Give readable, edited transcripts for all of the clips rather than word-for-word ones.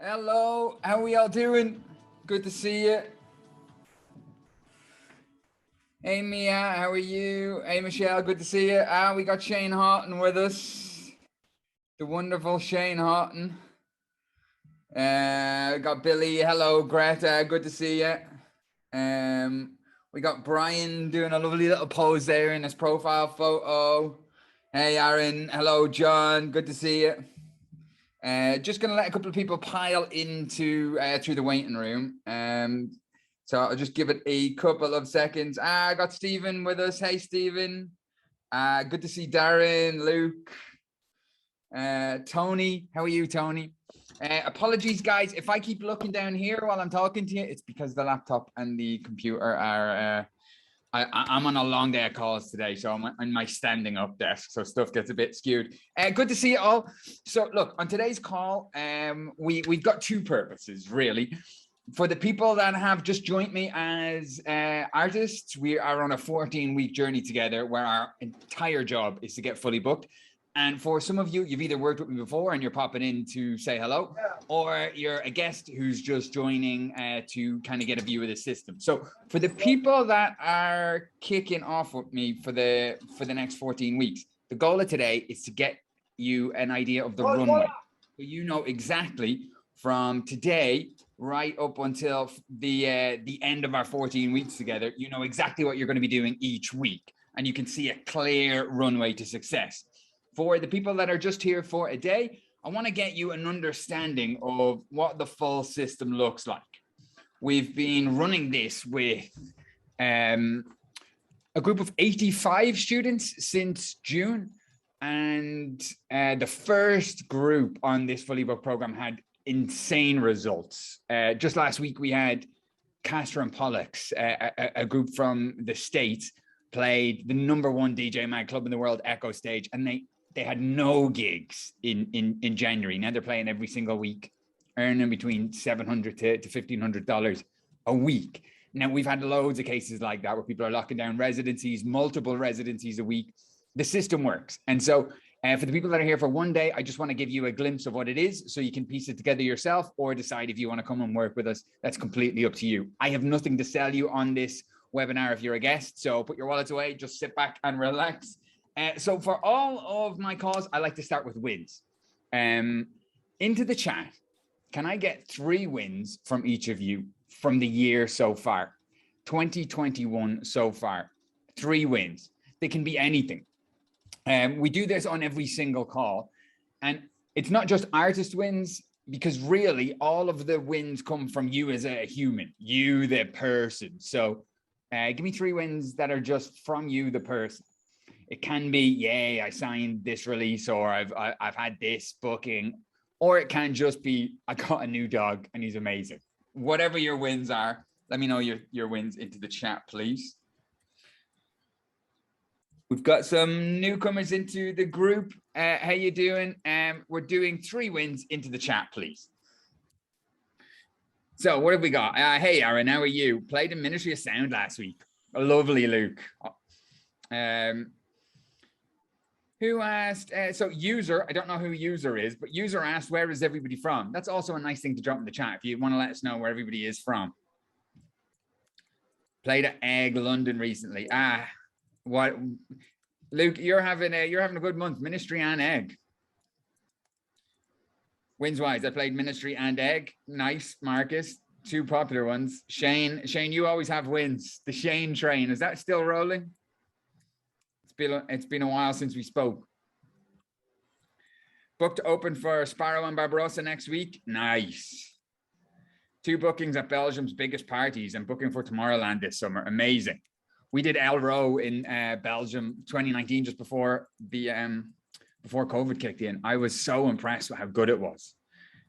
Hello, how we all doing? Good to see you. Hey Mia, how are you? Hey Michelle, good to see you. We got Shane Houghton with us. The wonderful Shane Houghton. We got Billy. Hello, Greta. Good to see you. We got Brian doing a lovely little pose there in his profile photo. Hey Aaron. Hello, John. Good to see you. Just going to let a couple of people pile into through the waiting room. So I'll just give it a couple of seconds. I got Stephen with us. Hey, Stephen. Good to see Darren, Luke, Tony. How are you, Tony? Apologies, guys. If I keep looking down here while I'm talking to you, it's because the laptop and the computer are I'm on a long day of calls today, so I'm on my standing up desk, so stuff gets a bit skewed. Good to see you all. So look, on today's call, we've got two purposes, really. For the people that have just joined me as artists, we are on a 14-week journey together where our entire job is to get fully booked. And for some of you, you've either worked with me before and you're popping in to say hello, or you're a guest who's just joining to kind of get a view of the system. So for the people that are kicking off with me for the next 14 weeks, the goal of today is to get you an idea of the runway. So you know exactly from today right up until the end of our 14 weeks together, you know exactly what you're going to be doing each week, and you can see a clear runway to success. For the people that are just here for a day, I want to get you an understanding of what the full system looks like. We've been running this with a group of 85 students since June, and the first group on this fully booked program had insane results. Just last week, we had Castor and Pollux, a group from the States, played the #1 DJ mag club in the world, Echo Stage, and they had no gigs in January. Now they're playing every single week, earning between $700 to $1,500 a week. Now we've had loads of cases like that where people are locking down residencies, multiple residencies a week. The system works. And so for the people that are here for one day, I just want to give you a glimpse of what it is so you can piece it together yourself or decide if you want to come and work with us. That's completely up to you. I have nothing to sell you on this webinar if you're a guest. So put your wallets away, just sit back and relax. So for all of my calls, I like to start with wins. Into the chat, can I get 3 wins from each of you from the year so far? 2021 so far, 3 wins. They can be anything. We do this on every single call. And it's not just artist wins, because really all of the wins come from you as a human, you, the person. So give me 3 wins that are just from you, the person. It can be, yay, I signed this release, or I've had this booking, or it can just be, I got a new dog and he's amazing. Whatever your wins are, let me know your wins into the chat, please. We've got some newcomers into the group. How you doing? We're doing 3 wins into the chat, please. So what have we got? Hey, Aaron, how are you? Played in Ministry of Sound last week. Lovely, Luke. Who asked, so user, I don't know who user is, but user asked, where is everybody from? That's also a nice thing to drop in the chat if you want to let us know where everybody is from. Played at Egg London recently. What, Luke, you're having a good month, Ministry and Egg. Wins wise, I played Ministry and Egg. Nice, Marcus. 2 popular ones. Shane, you always have wins. The Shane train, is that still rolling? It's been a while since we spoke. Booked open for Sparrow and Barbarossa next week. Nice. 2 bookings at Belgium's biggest parties and booking for Tomorrowland this summer. Amazing. We did El Row in Belgium 2019, just before COVID kicked in. I was so impressed with how good it was.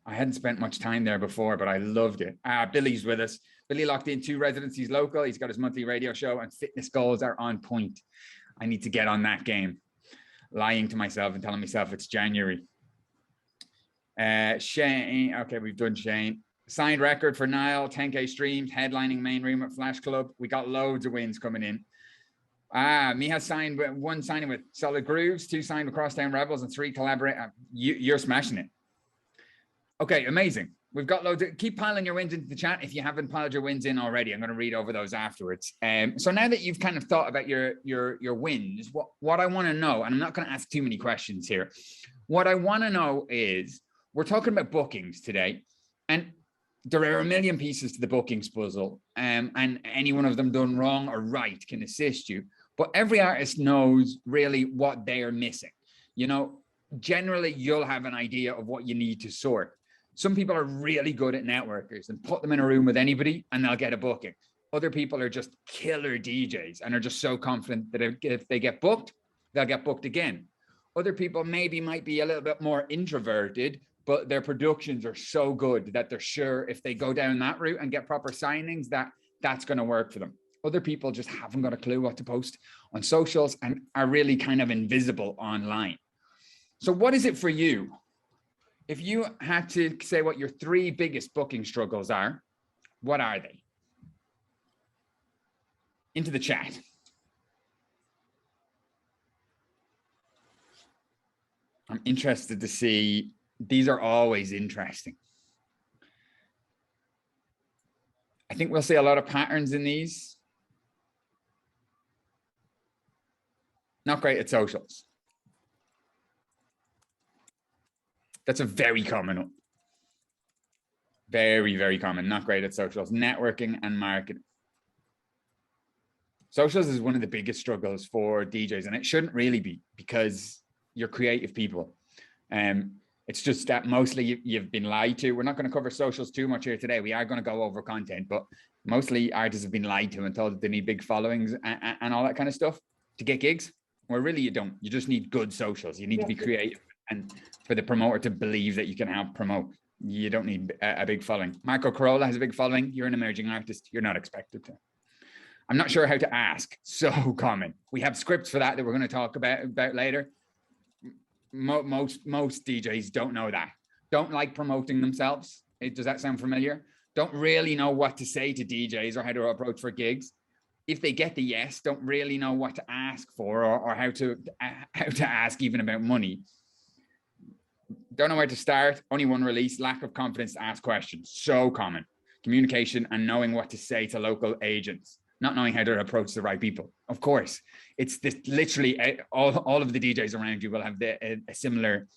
I hadn't spent much time there before, but I loved it. Billy's with us. Billy locked in 2 residencies local. He's got his monthly radio show, and fitness goals are on point. I need to get on that game. Lying to myself and telling myself it's January. Shane, okay, we've done Shane. Signed record for Niall, 10K streams, headlining main room at Flash Club. We got loads of wins coming in. Miha signed 1 signing with Solid Grooves, 2 signed with Crosstown Rebels, and 3 collaborate. You're smashing it. Okay, amazing. We've got loads of, keep piling your wins into the chat. If you haven't piled your wins in already, I'm going to read over those afterwards. So now that you've kind of thought about your wins, what I want to know, and I'm not going to ask too many questions here. What I want to know is, we're talking about bookings today, and there are a million pieces to the bookings puzzle, and any one of them done wrong or right can assist you. But every artist knows really what they are missing. You know, generally you'll have an idea of what you need to sort. Some people are really good at networkers and put them in a room with anybody and they'll get a booking. Other people are just killer DJs and are just so confident that if they get booked, they'll get booked again. Other people maybe might be a little bit more introverted, but their productions are so good that they're sure if they go down that route and get proper signings, that's going to work for them. Other people just haven't got a clue what to post on socials and are really kind of invisible online. So what is it for you? If you had to say what your 3 biggest booking struggles are, what are they? Into the chat. I'm interested to see. These are always interesting. I think we'll see a lot of patterns in these. Not great at socials. That's a very common one. Very, very common. Not great at socials. Networking and marketing. Socials is one of the biggest struggles for DJs, and it shouldn't really be, because you're creative people. It's just that mostly you've been lied to. We're not going to cover socials too much here today. We are going to go over content, but mostly artists have been lied to and told that they need big followings and all that kind of stuff to get gigs. Well, really, you don't. You just need good socials. You need to be creative, and for the promoter to believe that you can help promote. You don't need a big following. Marco Carolla has a big following. You're an emerging artist. You're not expected to. I'm not sure how to ask. So common. We have scripts for that we're going to talk about later. Most DJs don't know that. Don't like promoting themselves. Does that sound familiar? Don't really know what to say to DJs or how to approach for gigs. If they get the yes, don't really know what to ask for, or how to ask even about money. Don't know where to start. Only one release. Lack of confidence to ask questions. So common. Communication and knowing what to say to local agents. Not knowing how to approach the right people. Of course, it's this, literally all of the DJs around you will have a similar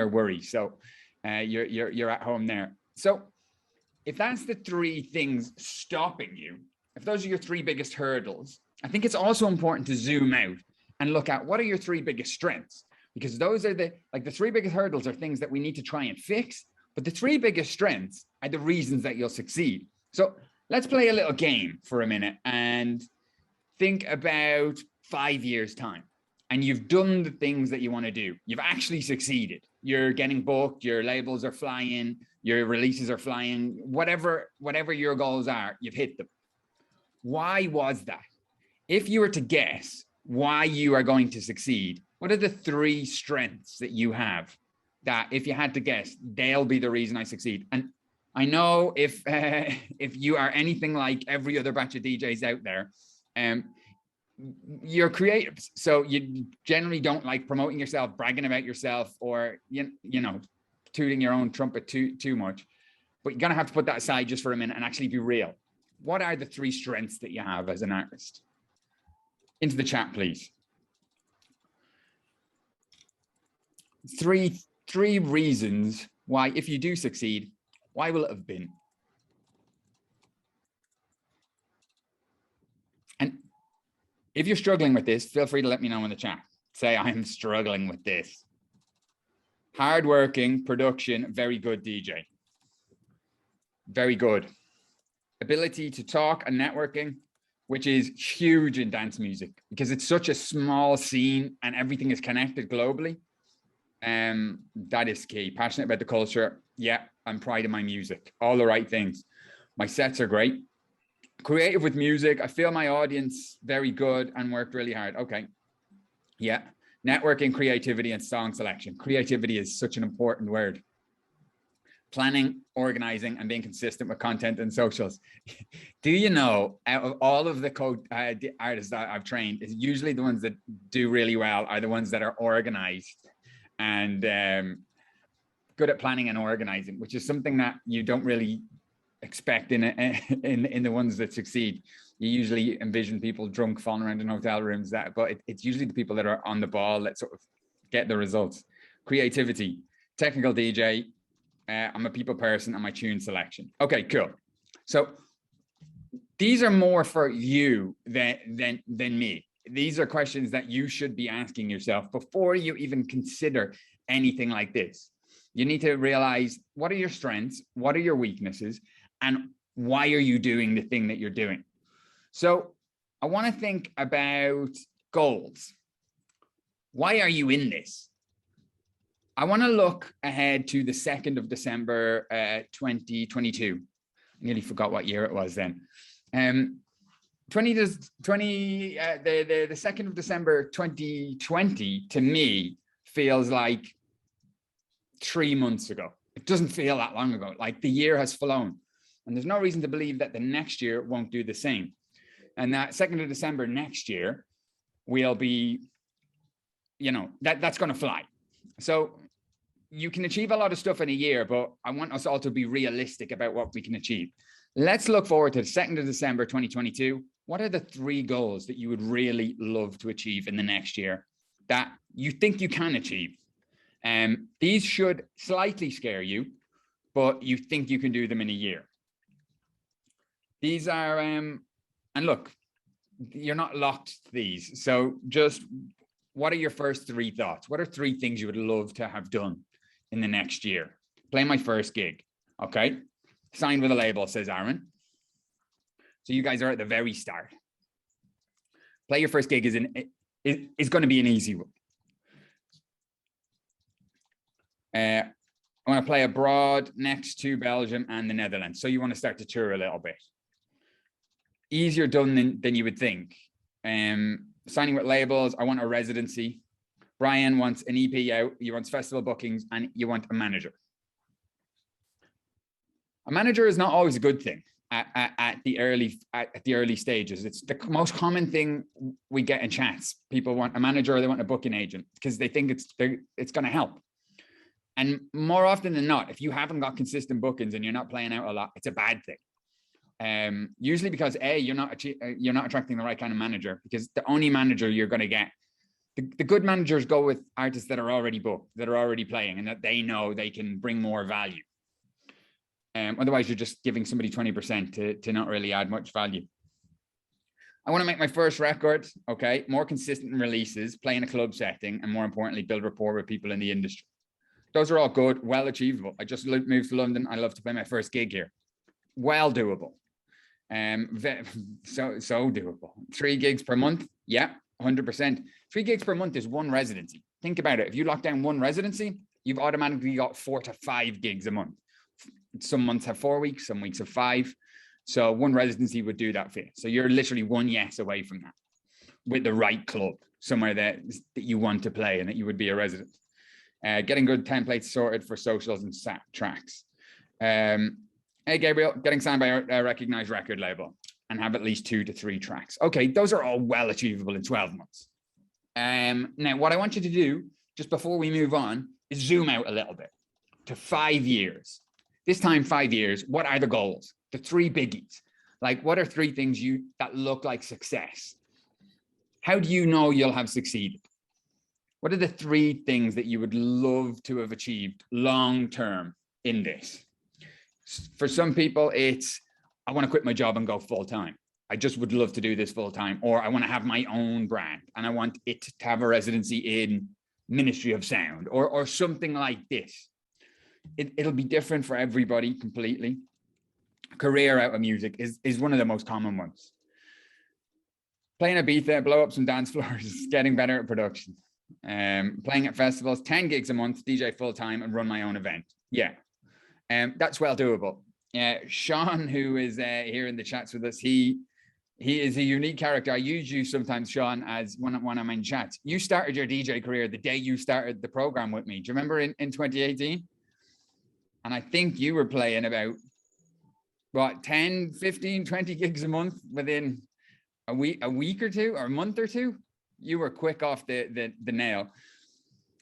worry. So you're at home there. So if that's the 3 things stopping you, if those are your 3 biggest hurdles, I think it's also important to zoom out and look at what are your 3 biggest strengths, because those are the 3 biggest hurdles are things that we need to try and fix, but the 3 biggest strengths are the reasons that you'll succeed. So let's play a little game for a minute and think about 5 years' time. And you've done the things that you want to do. You've actually succeeded. You're getting booked, your labels are flying, your releases are flying, whatever your goals are, you've hit them. Why was that? If you were to guess why you are going to succeed, what are the 3 strengths that you have that, if you had to guess, they'll be the reason I succeed? And I know if you are anything like every other batch of DJs out there, you're creatives, so you generally don't like promoting yourself, bragging about yourself, or you know, tooting your own trumpet too much. But you're gonna have to put that aside just for a minute and actually be real. What are the 3 strengths that you have as an artist? Into the chat, please. 3 reasons why, if you do succeed, why will it have been? And if you're struggling with this, feel free to let me know in the chat. Say, I'm struggling with this. Hardworking, production, very good DJ. Very good. Ability to talk and networking, which is huge in dance music because it's such a small scene and everything is connected globally. That is key. Passionate about the culture. Yeah, I'm proud of my music. All the right things. My sets are great. Creative with music. I feel my audience very good and worked really hard. Okay. Yeah. Networking, creativity, and song selection. Creativity is such an important word. Planning, organizing, and being consistent with content and socials. Do you know, out of all of the artists that I've trained, is usually the ones that do really well are the ones that are organized and good at planning and organizing, which is something that you don't really expect in the ones that succeed. You usually envision people drunk falling around in hotel rooms, but it's usually the people that are on the ball that sort of get the results. Creativity, technical DJ. I'm a people person, and my tune selection. Okay, cool. So these are more for you than me. These are questions that you should be asking yourself before you even consider anything like this. You need to realize, what are your strengths? What are your weaknesses? And why are you doing the thing that you're doing? So I want to think about goals. Why are you in this? I want to look ahead to the 2nd of December, 2022. I nearly forgot what year it was then. The 2nd of December 2020 to me feels like 3 months ago. It doesn't feel that long ago. Like the year has flown, and there's no reason to believe that the next year won't do the same. And that 2nd of December next year will be, you know, that's going to fly. So you can achieve a lot of stuff in a year, but I want us all to be realistic about what we can achieve. Let's look forward to the 2nd of December 2022. What are the 3 goals that you would really love to achieve in the next year that you think you can achieve? These should slightly scare you, but you think you can do them in a year. These are, and look, you're not locked to these. So just, what are your first 3 thoughts? What are 3 things you would love to have done in the next year? Play my first gig. Okay. Signed with a label, says Aaron. So you guys are at the very start. Play your first gig is going to be an easy one. I want to play abroad next to Belgium and the Netherlands. So you want to start to tour a little bit. Easier done than you would think. Signing with labels. I want a residency. Brian wants an EP out. He wants festival bookings, and you want a manager. A manager is not always a good thing at the early stages. It's the most common thing we get in chats. People want a manager or they want a booking agent because they think it's going to help. And more often than not, if you haven't got consistent bookings and you're not playing out a lot, it's a bad thing. Usually because you're not attracting the right kind of manager, because the only manager you're going to get, the good managers go with artists that are already booked, that are already playing, and that they know they can bring more value. Otherwise, you're just giving somebody 20% to not really add much value. I want to make my first record, okay? More consistent releases, play in a club setting, and more importantly, build rapport with people in the industry. Those are all good, well achievable. I just moved to London. I love to play my first gig here. Well doable. So doable. 3 gigs per month. Yeah, 100%. 3 gigs per month is 1 residency. Think about it. If you lock down 1 residency, you've automatically got 4 to 5 gigs a month. Some months have 4 weeks, some weeks have 5. So 1 residency would do that for you. So you're literally 1 yes away from that with the right club, somewhere that you want to play and that you would be a resident. Getting good templates sorted for socials and sat tracks. Hey, Gabriel, getting signed by a recognized record label and have at least 2 to 3 tracks. Okay, those are all well achievable in 12 months. Now, what I want you to do, just before we move on, is zoom out a little bit to 5 years. This time, 5 years, what are the goals? The 3 biggies. Like, what are 3 things that look like success? How do you know you'll have succeeded? What are the 3 things that you would love to have achieved long-term in this? For some people, it's, I want to quit my job and go full-time. I just would love to do this full-time. Or I want to have my own brand and I want it to have a residency in Ministry of Sound or something like this. It'll be different for everybody completely. Career out of music is one of the most common ones. Playing Ibiza, blow up some dance floors, getting better at production. Playing at festivals, 10 gigs a month, DJ full-time, and run my own event. Yeah, that's well doable. Sean, who is here in the chats with us, he is a unique character. I use you sometimes, Sean, as when I'm in chats. You started your DJ career the day you started the program with me. Do you remember in 2018? And I think you were playing about, what, 10, 15, 20 gigs a month within a week or two, or a month or two. You were quick off the nail.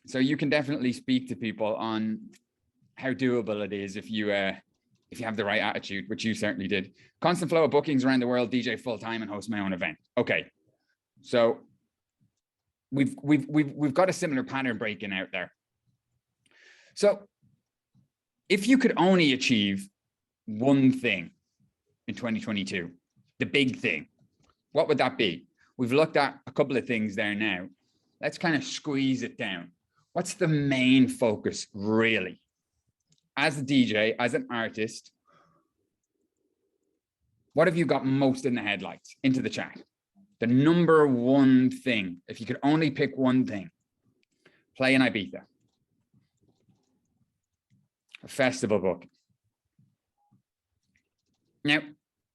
So you can definitely speak to people on how doable it is if you have the right attitude, which you certainly did. Constant flow of bookings around the world, DJ full time and host my own event. Okay, so we've got a similar pattern breaking out there. So if you could only achieve one thing in 2022, the big thing, what would that be? We've looked at a couple of things there now. Let's kind of squeeze it down. What's the main focus really? As a DJ, as an artist, what have you got most in the headlights? Into the chat. The number one thing, if you could only pick one thing, play in Ibiza. A festival book. Now,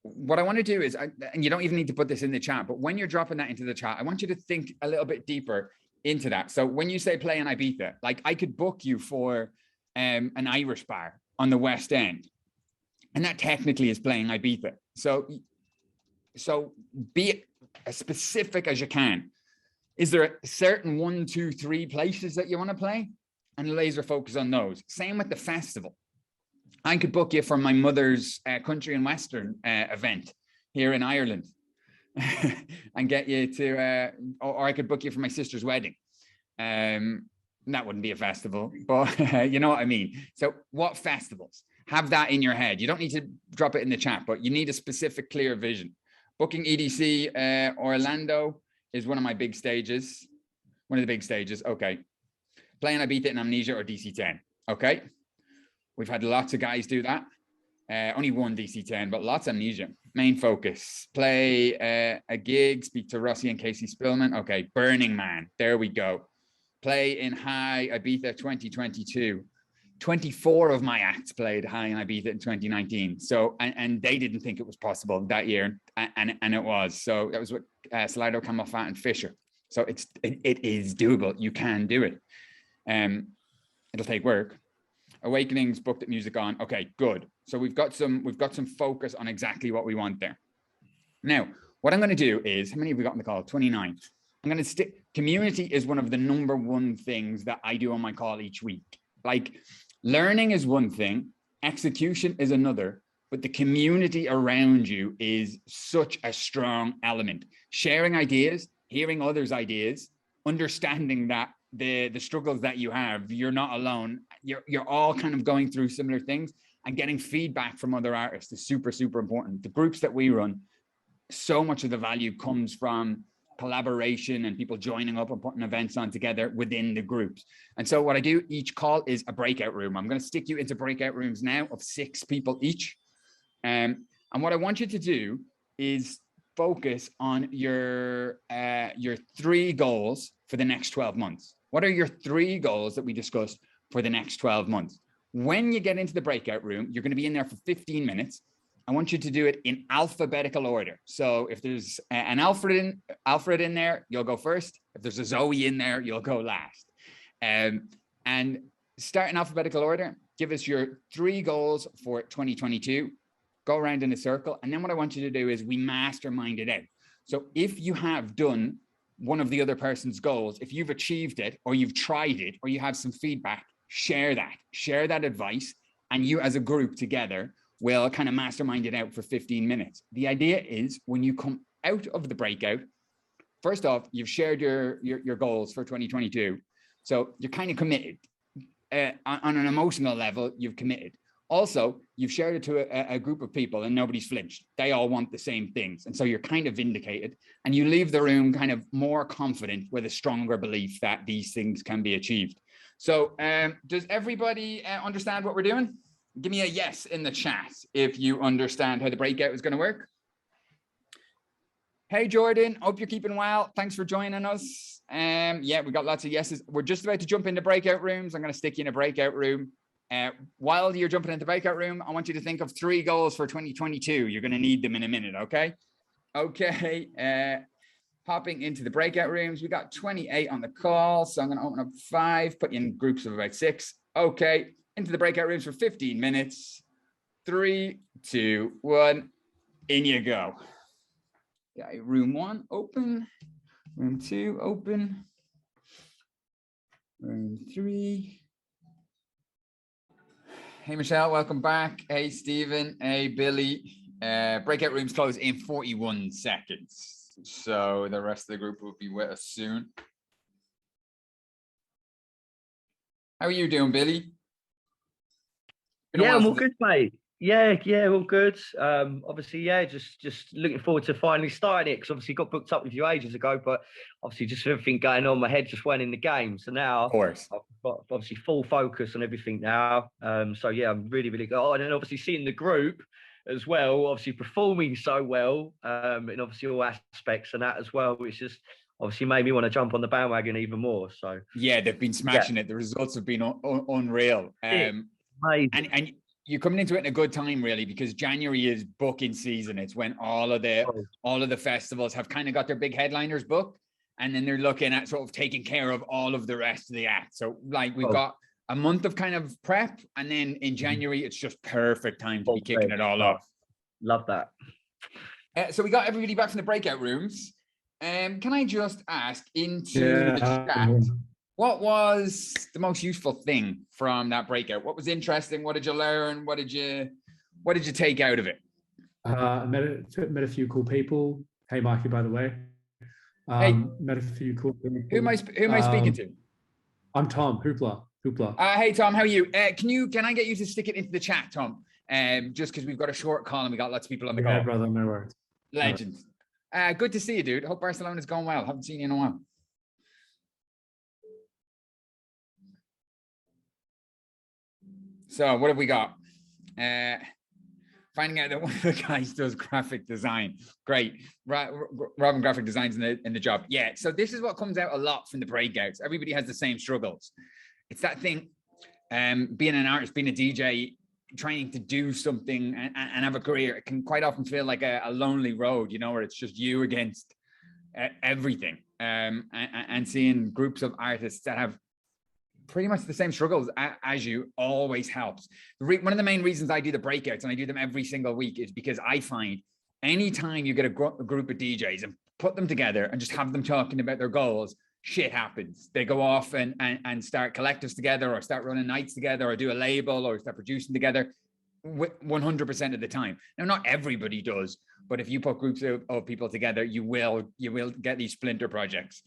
what I want to do is, and you don't even need to put this in the chat, but when you're dropping that into the chat, I want you to think a little bit deeper into that. So when you say play in Ibiza, like I could book you for an Irish bar on the West End, and that technically is playing Ibiza. So be as specific as you can. Is there a certain 1, 2, 3 places that you want to play? And laser focus on those. Same with the festival. I could book you for my mother's country and western event here in Ireland and get you to, or I could book you for my sister's wedding. That wouldn't be a festival, but you know what I mean? So what festivals? Have that in your head. You don't need to drop it in the chat, but you need a specific, clear vision. Booking EDC Orlando is one of my big stages. One of the big stages. Okay. Playing Ibiza in Amnesia or DC10. Okay. We've had lots of guys do that. Only one DC10, but lots of Amnesia. Main focus. Play a gig, speak to Rossi and Casey Spillman. Okay. Burning Man. There we go. Play in High Ibiza 2022. 24 of my acts played High in Ibiza in 2019. So, and they didn't think it was possible that year, and it was. So that was what Slido, Camel Fat, and Fisher. So it is doable. You can do it. It'll take work. Awakenings booked at Music On. Okay, good. So we've got some focus on exactly what we want there. Now, what I'm going to do is, how many have we got on the call? 29. I'm going to stick. Community is one of the number one things that I do on my call each week. Like, learning is one thing, execution is another, but the community around you is such a strong element. Sharing ideas, hearing others' ideas, understanding that the struggles that you have, you're not alone. You're all kind of going through similar things, and getting feedback from other artists is super, super important. The groups that we run, so much of the value comes from collaboration and people joining up and putting events on together within the groups. And so what I do each call is a breakout room. I'm going to stick you into breakout rooms now of 6 people each. And what I want you to do is focus on your 3 goals for the next 12 months. What are your 3 goals that we discussed for the next 12 months? When you get into the breakout room, you're going to be in there for 15 minutes. I want you to do it in alphabetical order. So if there's an Alfred in there, you'll go first. If there's a Zoe in there, you'll go last. And start in alphabetical order. Give us your 3 goals for 2022. Go around in a circle. And then what I want you to do is we mastermind it out. So if you have done one of the other person's goals, if you've achieved it or you've tried it or you have some feedback, share that advice. And you as a group together will kind of mastermind it out for 15 minutes. The idea is when you come out of the breakout, first off, you've shared your goals for 2022. So you're kind of committed. On an emotional level, you've committed. Also, you've shared it to a group of people and nobody's flinched. They all want the same things. And so you're kind of vindicated, and you leave the room kind of more confident with a stronger belief that these things can be achieved. So does everybody understand what we're doing? Give me a yes in the chat if you understand how the breakout is going to work. Hey, Jordan, hope you're keeping well. Thanks for joining us. Yeah, we got lots of yeses. We're just about to jump into breakout rooms. I'm going to stick you in a breakout room. While you're jumping into the breakout room, I want you to think of 3 goals for 2022. You're going to need them in a minute, okay? Okay. Hopping into the breakout rooms. We got 28 on the call, so I'm going to open up 5, put you in groups of about 6. Okay. Into the breakout rooms for 15 minutes. 3, 2, 1, in you go. Yeah, room 1 open, room 2 open, room 3. Hey, Michelle, welcome back. Hey, Stephen. Hey, Billy. Breakout rooms close in 41 seconds. So the rest of the group will be with us soon. How are you doing, Billy? Yeah, I'm all good, mate. Yeah, all good. Obviously, yeah, just looking forward to finally starting it because obviously got booked up with you ages ago, but obviously just everything going on, my head just went in the game. So now, of course, I've got obviously full focus on everything now. So yeah, I'm really good. Oh, and then obviously seeing the group as well, obviously performing so well, in obviously all aspects and that as well, which just obviously made me want to jump on the bandwagon even more. So yeah, they've been smashing it. The results have been unreal. amazing. And you're coming into it in a good time, really, because January is booking season. It's when all of the festivals have kind of got their big headliners booked, and then they're looking at sort of taking care of all of the rest of the acts. So like we've got a month of kind of prep, and then in January it's just perfect time to be kicking it all off. Love that. So we got everybody back from the breakout rooms. Can I just ask into the chat? What was the most useful thing from that breakout? What was interesting? What did you learn? What did you take out of it? I met a few cool people. Hey, Mikey, by the way. Met a few cool people. Who am I speaking to? I'm Tom Hoopla. Hey, Tom, how are you? Can I get you to stick it into the chat, Tom? Just because we've got a short call and we got lots of people on the call. Yeah, brother, no worries. Legend. Good to see you, dude. Hope Barcelona's going well. Haven't seen you in a while. So what have we got? Finding out that one of the guys does graphic design. Great. Robin graphic designs in the job. Yeah. So this is what comes out a lot from the breakouts. Everybody has the same struggles. It's that thing, being an artist, being a DJ, trying to do something and have a career. It can quite often feel like a lonely road, you know, where it's just you against everything. And seeing groups of artists that have pretty much the same struggles as you always helps. One of the main reasons I do the breakouts, and I do them every single week, is because I find anytime you get a group of DJs and put them together and just have them talking about their goals, shit happens. They go off and start collectives together, or start running nights together, or do a label, or start producing together 100% of the time. Now, not everybody does, but if you put groups of people together, you will get these splinter projects.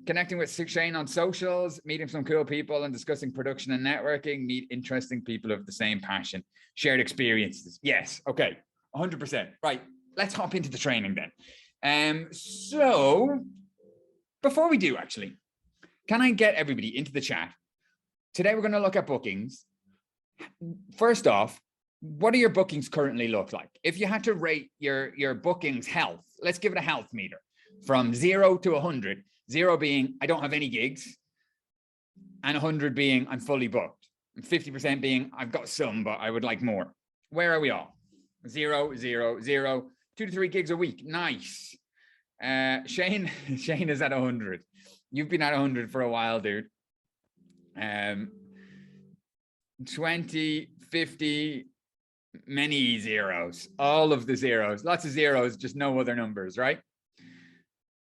Connecting with Shane on socials, meeting some cool people and discussing production and networking, meet interesting people of the same passion, shared experiences. Yes. Okay. 100%. Right. Let's hop into the training then. So before we do, actually, can I get everybody into the chat? Today, we're going to look at bookings. First off, what do your bookings currently look like? If you had to rate your bookings health, let's give it a health meter. From 0 to 100, 0 being I don't have any gigs, and 100 being I'm fully booked, and 50% being I've got some, but I would like more. Where are we all? 0, 0, 0, 2 to 3 gigs a week. Nice. Shane is at 100. You've been at 100 for a while, dude. 20, 50, many zeros, all of the zeros, lots of zeros, just no other numbers, right?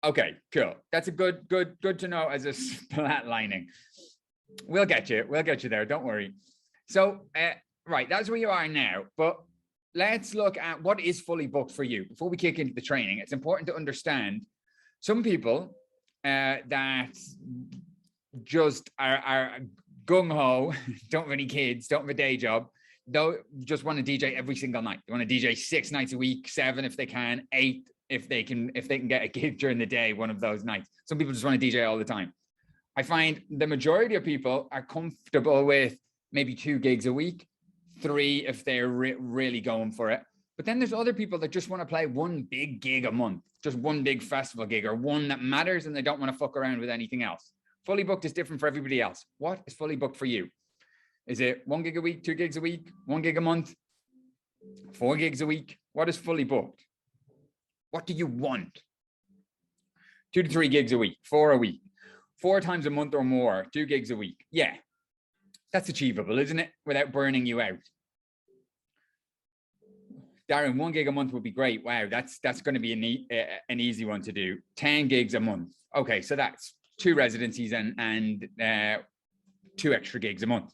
Okay, cool. That's a good to know as a flatlining. We'll get you there. Don't worry. So, right, that's where you are now. But let's look at what is fully booked for you. Before we kick into the training, it's important to understand some people that just are gung-ho, don't have any kids, don't have a day job, don't just want to DJ every single night. They want to DJ 6 nights a week, 7 if they can, 8 if they can get a gig during the day, one of those nights. Some people just want to DJ all the time. I find the majority of people are comfortable with maybe 2 gigs a week, 3 if they're really going for it. But then there's other people that just want to play 1 big gig a month, just 1 big festival gig, or one that matters, and they don't want to fuck around with anything else. Fully booked is different for everybody else. What is fully booked for you? Is it 1 gig a week, 2 gigs a week, 1 gig a month, 4 gigs a week? What is fully booked? What do you want? 2 to 3 gigs a week, 4 a week, 4 times a month or more, 2 gigs a week. Yeah, that's achievable, isn't it? Without burning you out. Darren, 1 gig a month would be great. Wow, that's going to be an easy one to do. 10 gigs a month. Okay, so that's 2 residencies and 2 extra gigs a month.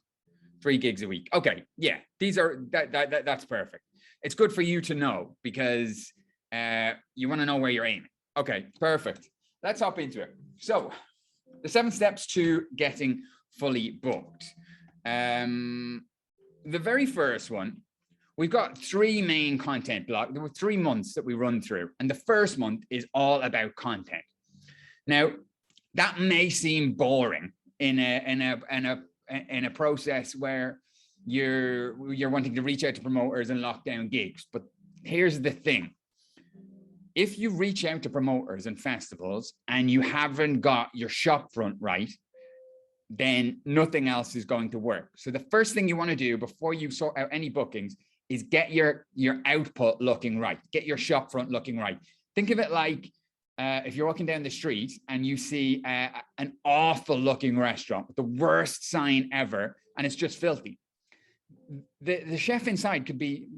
3 gigs a week. Okay, yeah, these are that's perfect. It's good for you to know because you want to know where you're aiming. Okay, perfect. Let's hop into it. So the 7 steps to getting fully booked. The very first one, we've got 3 main content blocks. There were 3 months that we run through, and the first month is all about content. Now, that may seem boring in a process where you're wanting to reach out to promoters and lock down gigs. But here's the thing. If you reach out to promoters and festivals and you haven't got your shop front right, then nothing else is going to work. So the first thing you want to do before you sort out any bookings is get your output looking right. Get your shop front looking right. Think of it like if you're walking down the street and you see an awful looking restaurant with the worst sign ever, and it's just filthy. The chef inside could be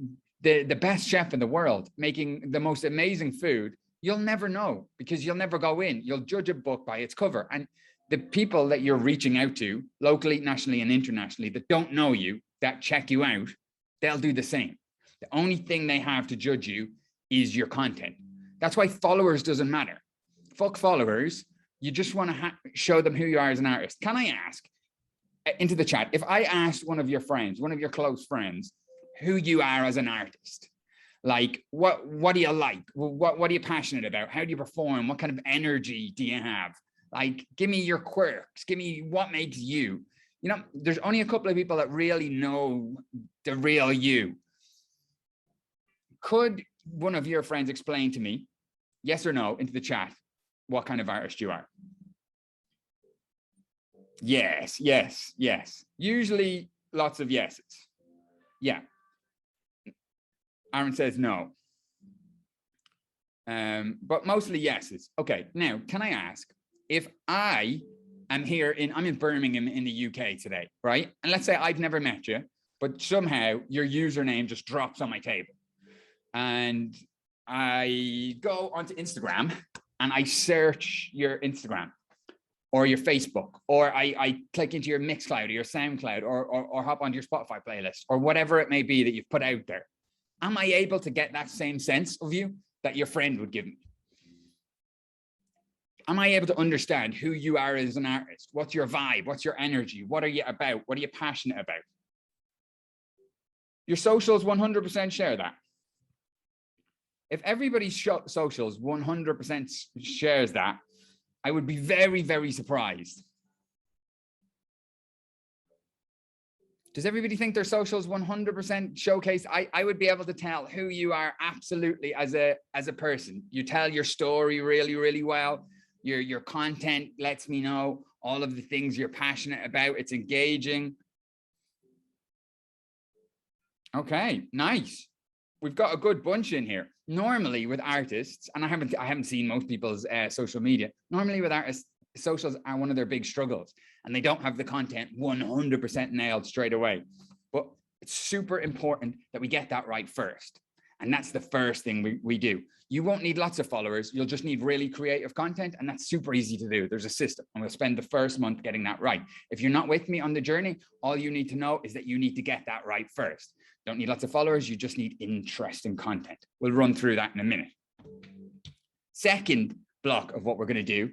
the best chef in the world, making the most amazing food. You'll never know because you'll never go in. You'll judge a book by its cover. And the people that you're reaching out to, locally, nationally, and internationally, that don't know you, that check you out, they'll do the same. The only thing they have to judge you is your content. That's why followers doesn't matter. Fuck followers. You just want to show them who you are as an artist. Can I ask into the chat, if I asked one of your friends, one of your close friends, who you are as an artist, like what do you like? What are you passionate about? How do you perform? What kind of energy do you have? Like, give me your quirks. Give me what makes you. You know, there's only a couple of people that really know the real you. Could one of your friends explain to me, yes or no, into the chat, what kind of artist you are? Yes, yes, yes. Usually lots of yeses. Yeah. Aaron says no. But mostly yeses. Okay, now, can I ask, if I am here I'm in Birmingham in the UK today, right? And let's say I've never met you, but somehow your username just drops on my table. And I go onto Instagram and I search your Instagram or your Facebook, or I click into your Mixcloud or your SoundCloud or hop onto your Spotify playlist or whatever it may be that you've put out there. Am I able to get that same sense of you that your friend would give me? Am I able to understand who you are as an artist? What's your vibe? What's your energy? What are you about? What are you passionate about? Your socials 100% share that. If everybody's socials 100% shares that, I would be very, very surprised. Does everybody think their socials 100% showcase? I would be able to tell who you are absolutely as a person. You tell your story really, really well. Your content lets me know all of the things you're passionate about. It's engaging. Okay, nice. We've got a good bunch in here. Normally with artists, and I haven't seen most people's social media. Normally with artists, socials are one of their big struggles, and they don't have the content 100% nailed straight away. But it's super important that we get that right first. And that's the first thing we do. You won't need lots of followers. You'll just need really creative content. And that's super easy to do. There's a system. And we'll spend the first month getting that right. If you're not with me on the journey, all you need to know is that you need to get that right first. Don't need lots of followers. You just need interesting content. We'll run through that in a minute. Second block of what we're going to do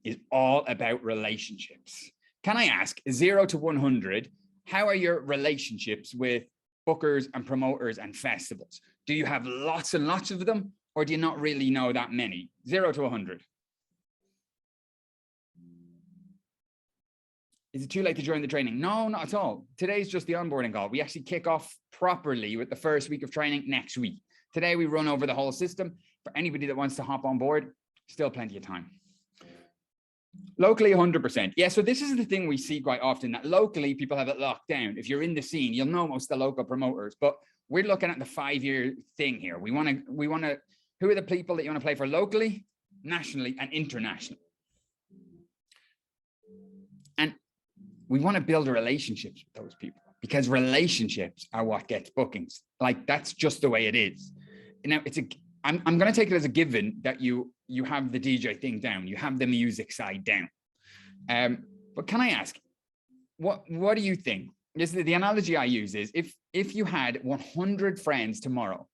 is all about relationships. Can I ask, 0 to 100, how are your relationships with bookers and promoters and festivals? Do you have lots and lots of them, or do you not really know that many? 0 to 100. Is it too late to join the training? No, not at all. Today's just the onboarding call. We actually kick off properly with the first week of training next week. Today, we run over the whole system. For anybody that wants to hop on board, still plenty of time. Locally, 100%. Yeah, so this is the thing we see quite often, that locally people have it locked down. If you're in the scene, you'll know most of the local promoters, but we're looking at the 5-year thing here. We want to, who are the people that you want to play for locally, nationally, and internationally? And we want to build relationships with those people, because relationships are what gets bookings. Like, that's just the way it is. Now, I'm going to take it as a given that you have the DJ thing down, you have the music side down. But can I ask, what do you think? this is the analogy I use is if you had 100 friends tomorrow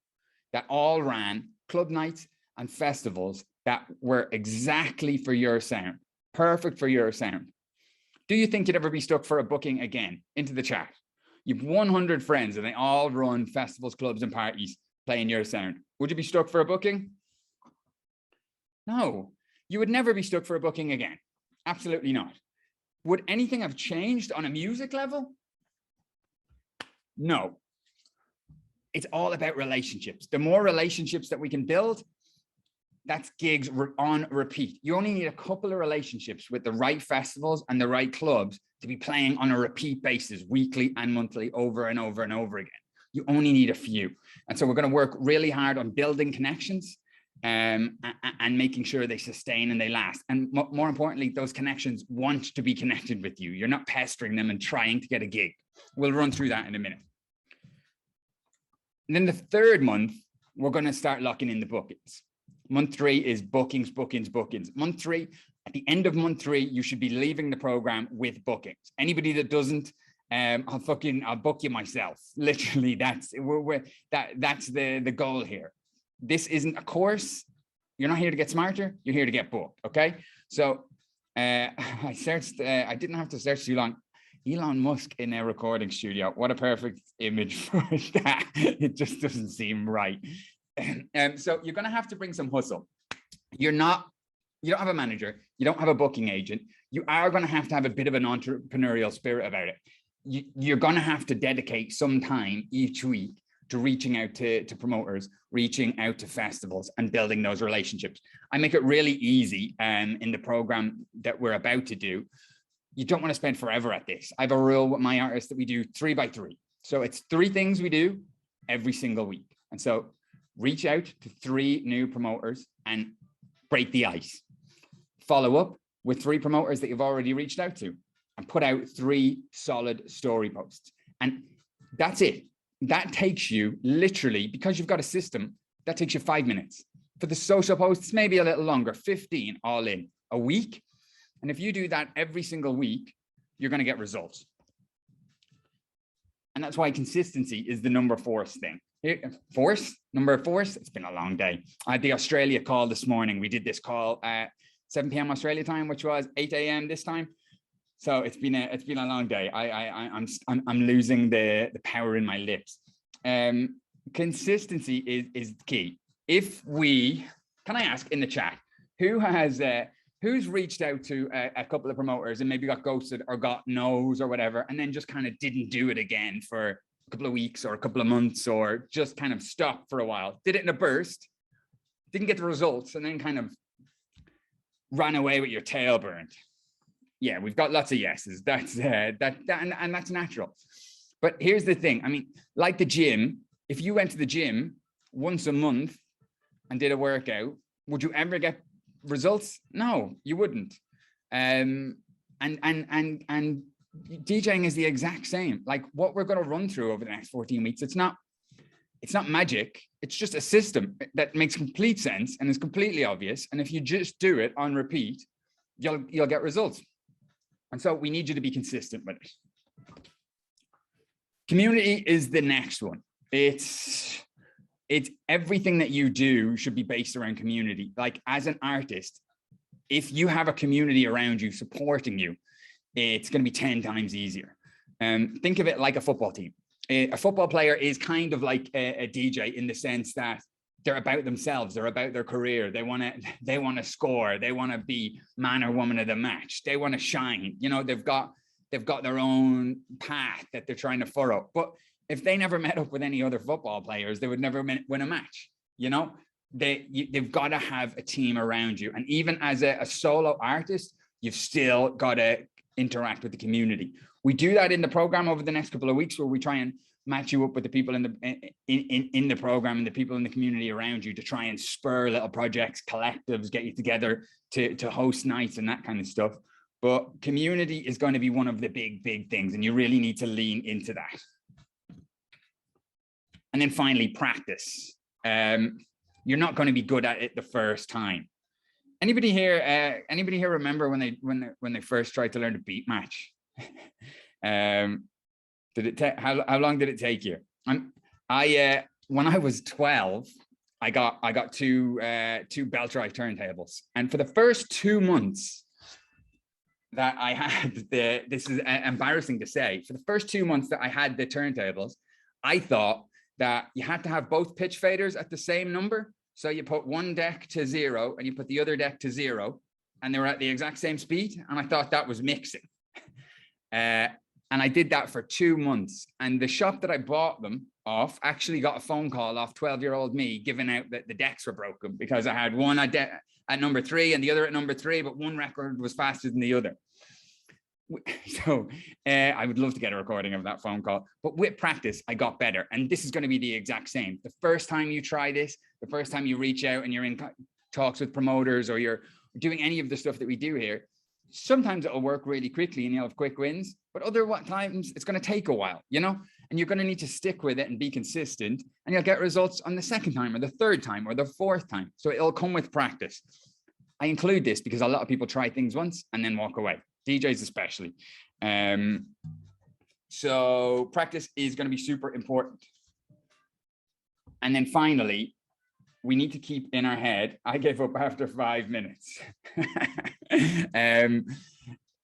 that all ran club nights and festivals that were exactly for your sound, perfect for your sound, do you think you'd ever be stuck for a booking again? Into the chat. You've 100 friends and they all run festivals, clubs, and parties playing your sound. Would you be stuck for a booking? No, you would never be stuck for a booking again. Absolutely not. Would anything have changed on a music level? No. It's all about relationships. The more relationships that we can build, that's gigs on repeat. You only need a couple of relationships with the right festivals and the right clubs to be playing on a repeat basis, weekly and monthly, over and over and over again. You only need a few. And so we're going to work really hard on building connections and making sure they sustain and they last. And more importantly, those connections want to be connected with you. You're not pestering them and trying to get a gig. We'll run through that in a minute. And then the third month, we're going to start locking in the bookings. Month 3 is bookings, bookings, bookings. Month 3, at the end of month 3, you should be leaving the program with bookings. Anybody that doesn't, I'll book you myself. Literally, that's the goal here. This isn't a course. You're not here to get smarter. You're here to get booked. Okay. So I searched. I didn't have to search too long. Elon Musk in a recording studio. What a perfect image for that. It just doesn't seem right. So you're going to have to bring some hustle. You don't have a manager. You don't have a booking agent. You are going to have a bit of an entrepreneurial spirit about it. You're going to have to dedicate some time each week to reaching out to promoters, reaching out to festivals and building those relationships. I make it really easy in the program that we're about to do. You don't want to spend forever at this. I have a rule with my artists that we do 3 by 3. So it's 3 things we do every single week. And so reach out to 3 new promoters and break the ice. Follow up with 3 promoters that you've already reached out to and put out 3 solid story posts. And that's it. That takes you literally, because you've got a system, that takes you 5 minutes. For the social posts, maybe a little longer, 15 all in a week. And if you do that every single week, you're going to get results. And that's why consistency is the number 4 thing. Number 4, it's been a long day. I had the Australia call this morning. We did this call at 7 p.m. Australia time, which was 8 a.m. this time. So it's been a long day. I'm losing the power in my lips. Consistency is key. Can I ask in the chat, who's reached out to a couple of promoters and maybe got ghosted or got no's or whatever, and then just kind of didn't do it again for a couple of weeks or a couple of months, or just kind of stopped for a while, did it in a burst, didn't get the results, and then kind of ran away with your tail burned? Yeah, we've got lots of yeses. That's and that's natural. But here's the thing. I mean, like the gym, if you went to the gym once a month and did a workout, would you ever get results? No, you wouldn't. And DJing is the exact same. Like what we're going to run through over the next 14 weeks, it's not magic. It's just a system that makes complete sense and is completely obvious. And if you just do it on repeat, you'll get results. And so we need you to be consistent with it. Community is the next one. It's everything that you do should be based around community. Like as an artist, if you have a community around you supporting you, it's going to be 10 times easier. Think of it like a football team. A football player is kind of like a DJ in the sense that they're about themselves. They're about their career. They want to score. They want to be man or woman of the match. They want to shine. You know, they've got their own path that they're trying to furrow. But if they never met up with any other football players, they would never win a match. You know, they've got to have a team around you. And even as a solo artist, you've still got to interact with the community. We do that in the program over the next couple of weeks, where we try and match you up with the people in the program and the people in the community around you to try and spur little projects, collectives, get you together to host nights and that kind of stuff. But community is going to be one of the big things, and you really need to lean into that. And then finally, practice. You're not going to be good at it the first time. Anybody here remember when they first tried to learn to beat match? Did it take, how long did it take you? When I was 12, I got two belt drive turntables. And for the first 2 months that I had this is embarrassing to say, for the first 2 months that I had the turntables, I thought that you had to have both pitch faders at the same number. So you put one deck to 0 and you put the other deck to 0, and they were at the exact same speed. And I thought that was mixing. And I did that for 2 months. And the shop that I bought them off actually got a phone call off 12-year-old me giving out that the decks were broken because I had one at number 3 and the other at number 3, but one record was faster than the other. So I would love to get a recording of that phone call, but with practice, I got better. And this is going to be the exact same. The first time you try this, the first time you reach out and you're in talks with promoters or you're doing any of the stuff that we do here, sometimes it'll work really quickly and you'll have quick wins, but other times it's going to take a while, you know, and you're going to need to stick with it and be consistent, and you'll get results on the second time or the third time or the fourth time. So it'll come with practice. I include this because a lot of people try things once and then walk away, DJs especially. So practice is going to be super important. And then finally, we need to keep in our head, I gave up after 5 minutes.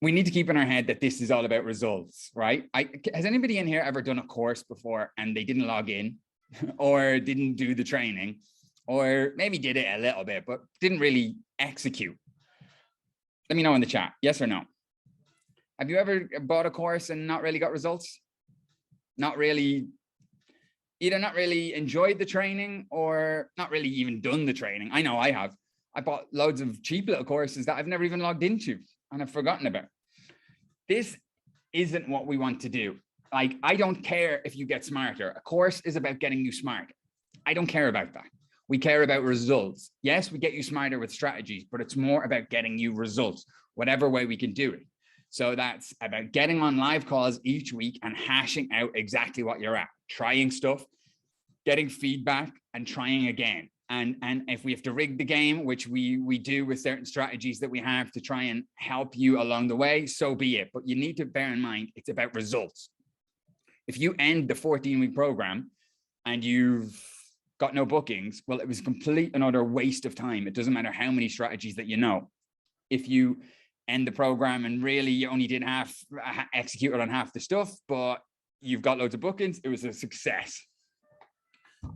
We need to keep in our head that this is all about results, right? Has anybody in here ever done a course before and they didn't log in or didn't do the training, or maybe did it a little bit, but didn't really execute? Let me know in the chat, yes or no. Have you ever bought a course and not really got results? Either not really enjoyed the training or not really even done the training? I know I have. I bought loads of cheap little courses that I've never even logged into and I've forgotten about. This isn't what we want to do. Like, I don't care if you get smarter. A course is about getting you smarter. I don't care about that. We care about results. Yes, we get you smarter with strategies, but it's more about getting you results, whatever way we can do it. So that's about getting on live calls each week and hashing out exactly what you're at, trying stuff, getting feedback and trying again. And if we have to rig the game, which we do with certain strategies that we have to try and help you along the way, so be it. But you need to bear in mind, it's about results. If you end the 14-week program and you've got no bookings, well, it was complete and utter waste of time. It doesn't matter how many strategies that you know. If you end the program and really you only did executed on half the stuff, but you've got loads of bookings, it was a success.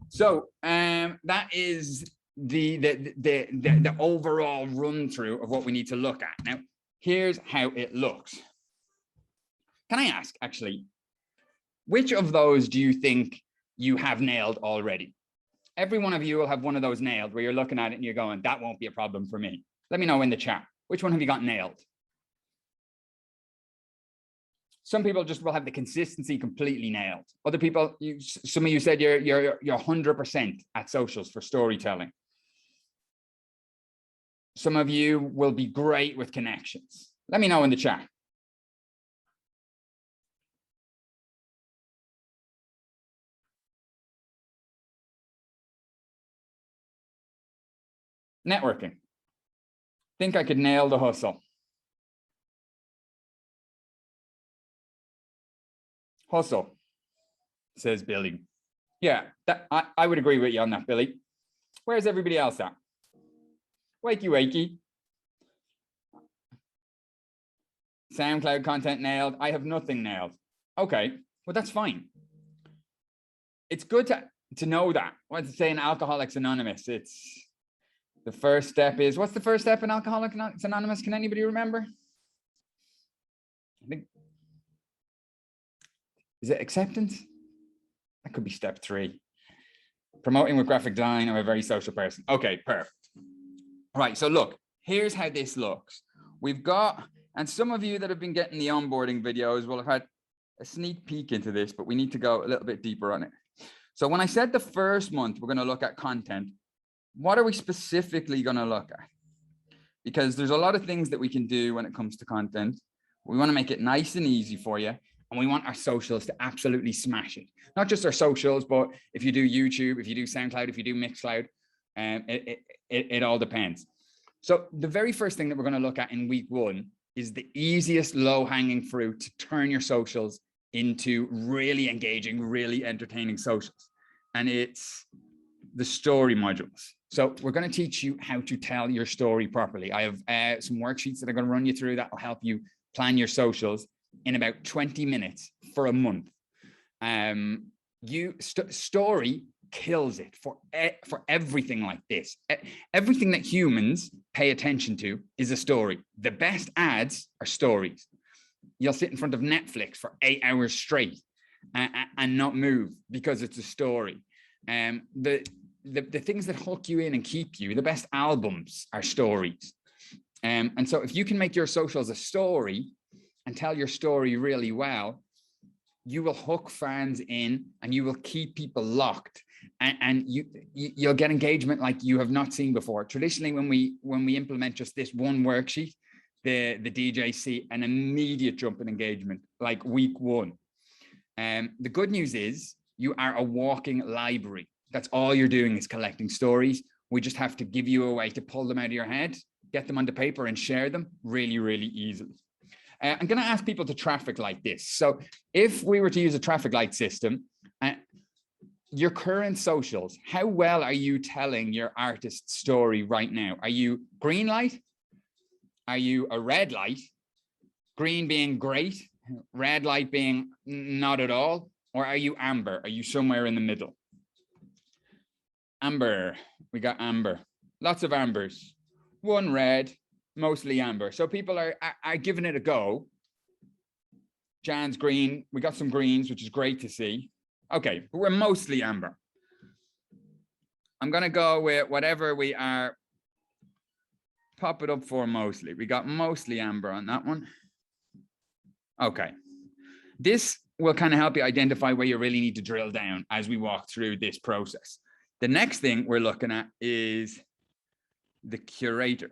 So that is the overall run through of what we need to look at. Now, here's how it looks. Can I ask, actually, which of those do you think you have nailed already? Every one of you will have one of those nailed where you're looking at it and you're going, that won't be a problem for me. Let me know in the chat. Which one have you got nailed? Some people just will have the consistency completely nailed. Other people, some of you said you're 100% at socials for storytelling. Some of you will be great with connections. Let me know in the chat. Networking. Think I could nail the hustle. Hustle, says Billy. Yeah, I would agree with you on that, Billy. Where's everybody else at? Wakey, wakey. SoundCloud content nailed. I have nothing nailed. Okay, well, that's fine. It's good to know that. What's it say in Alcoholics Anonymous? It's the first step is, what's the first step in Alcoholics Anonymous? Can anybody remember? I think, is it acceptance? That could be step 3. Promoting with graphic design. I'm a very social person. Okay, perfect. All right, so look, here's how this looks. We've got, and some of you that have been getting the onboarding videos will have had a sneak peek into this, but we need to go a little bit deeper on it. So when I said the first month, we're going to look at content, what are we specifically going to look at? Because there's a lot of things that we can do when it comes to content. We want to make it nice and easy for you. And we want our socials to absolutely smash it. Not just our socials, but if you do YouTube, if you do SoundCloud, if you do Mixcloud, it all depends. So the very first thing that we're going to look at in week 1 is the easiest low-hanging fruit to turn your socials into really engaging, really entertaining socials. And it's the story modules. So we're going to teach you how to tell your story properly. I have some worksheets that I'm going to run you through that will help you plan your socials in about 20 minutes for a month. Story kills it for everything like this. Everything that humans pay attention to is a story. The best ads are stories. You'll sit in front of Netflix for 8 hours straight and not move because it's a story. The things that hook you in and keep you, the best albums are stories. And so if you can make your socials a story and tell your story really well, you will hook fans in and you will keep people locked, and you'll get engagement like you have not seen before. Traditionally, when we implement just this one worksheet, the DJs see an immediate jump in engagement, like week one. The good news is you are a walking library. That's all you're doing is collecting stories. We just have to give you a way to pull them out of your head, get them onto paper and share them really, really easily. I'm going to ask people to traffic light this. So if we were to use a traffic light system, your current socials, how well are you telling your artist's story right now? Are you green light? Are you a red light? Green being great, red light being not at all? Or are you amber? Are you somewhere in the middle? Amber, we got amber. Lots of ambers. One red, mostly amber. So people are giving it a go. Jan's green. We got some greens, which is great to see. Okay, but we're mostly amber. I'm going to go with whatever we are. Pop it up for mostly. We got mostly amber on that one. Okay. This will kind of help you identify where you really need to drill down as we walk through this process. The next thing we're looking at is the curator.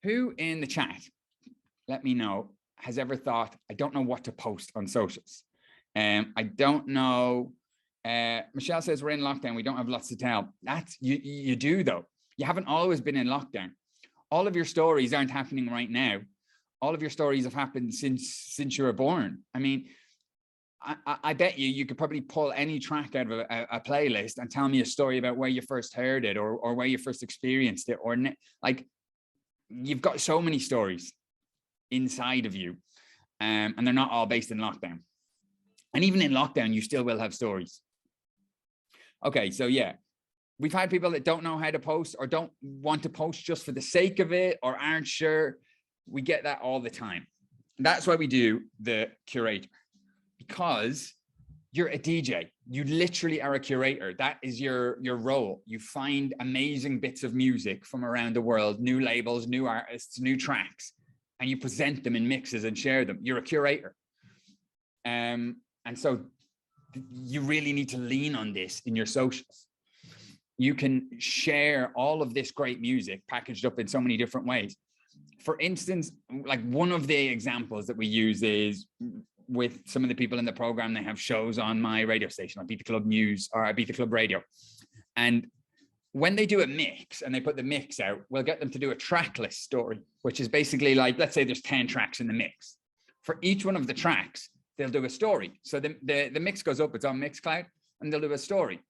Who in the chat, let me know, has ever thought, I don't know what to post on socials? I don't know. Michelle says we're in lockdown. We don't have lots to tell. That's you do though. You haven't always been in lockdown. All of your stories aren't happening right now. All of your stories have happened since you were born. I mean, I bet you could probably pull any track out of a playlist and tell me a story about where you first heard it or where you first experienced it, or like you've got so many stories inside of you, and they're not all based in lockdown. And even in lockdown, you still will have stories. Okay, so yeah, we've had people that don't know how to post or don't want to post just for the sake of it or aren't sure. We get that all the time. That's why we do the curator, because you're a DJ. You literally are a curator. That is your role. You find amazing bits of music from around the world, new labels, new artists, new tracks, and you present them in mixes and share them. You're a curator. And so you really need to lean on this in your socials. You can share all of this great music packaged up in so many different ways. For instance, like one of the examples that we use is with some of the people in the program. They have shows on my radio station, on Beat the Club News or Beat the Club Radio. And when they do a mix and they put the mix out, we'll get them to do a track list story, which is basically like, let's say there's 10 tracks in the mix. For each one of the tracks, they'll do a story. So the mix goes up, it's on Mixcloud, and they'll do a story.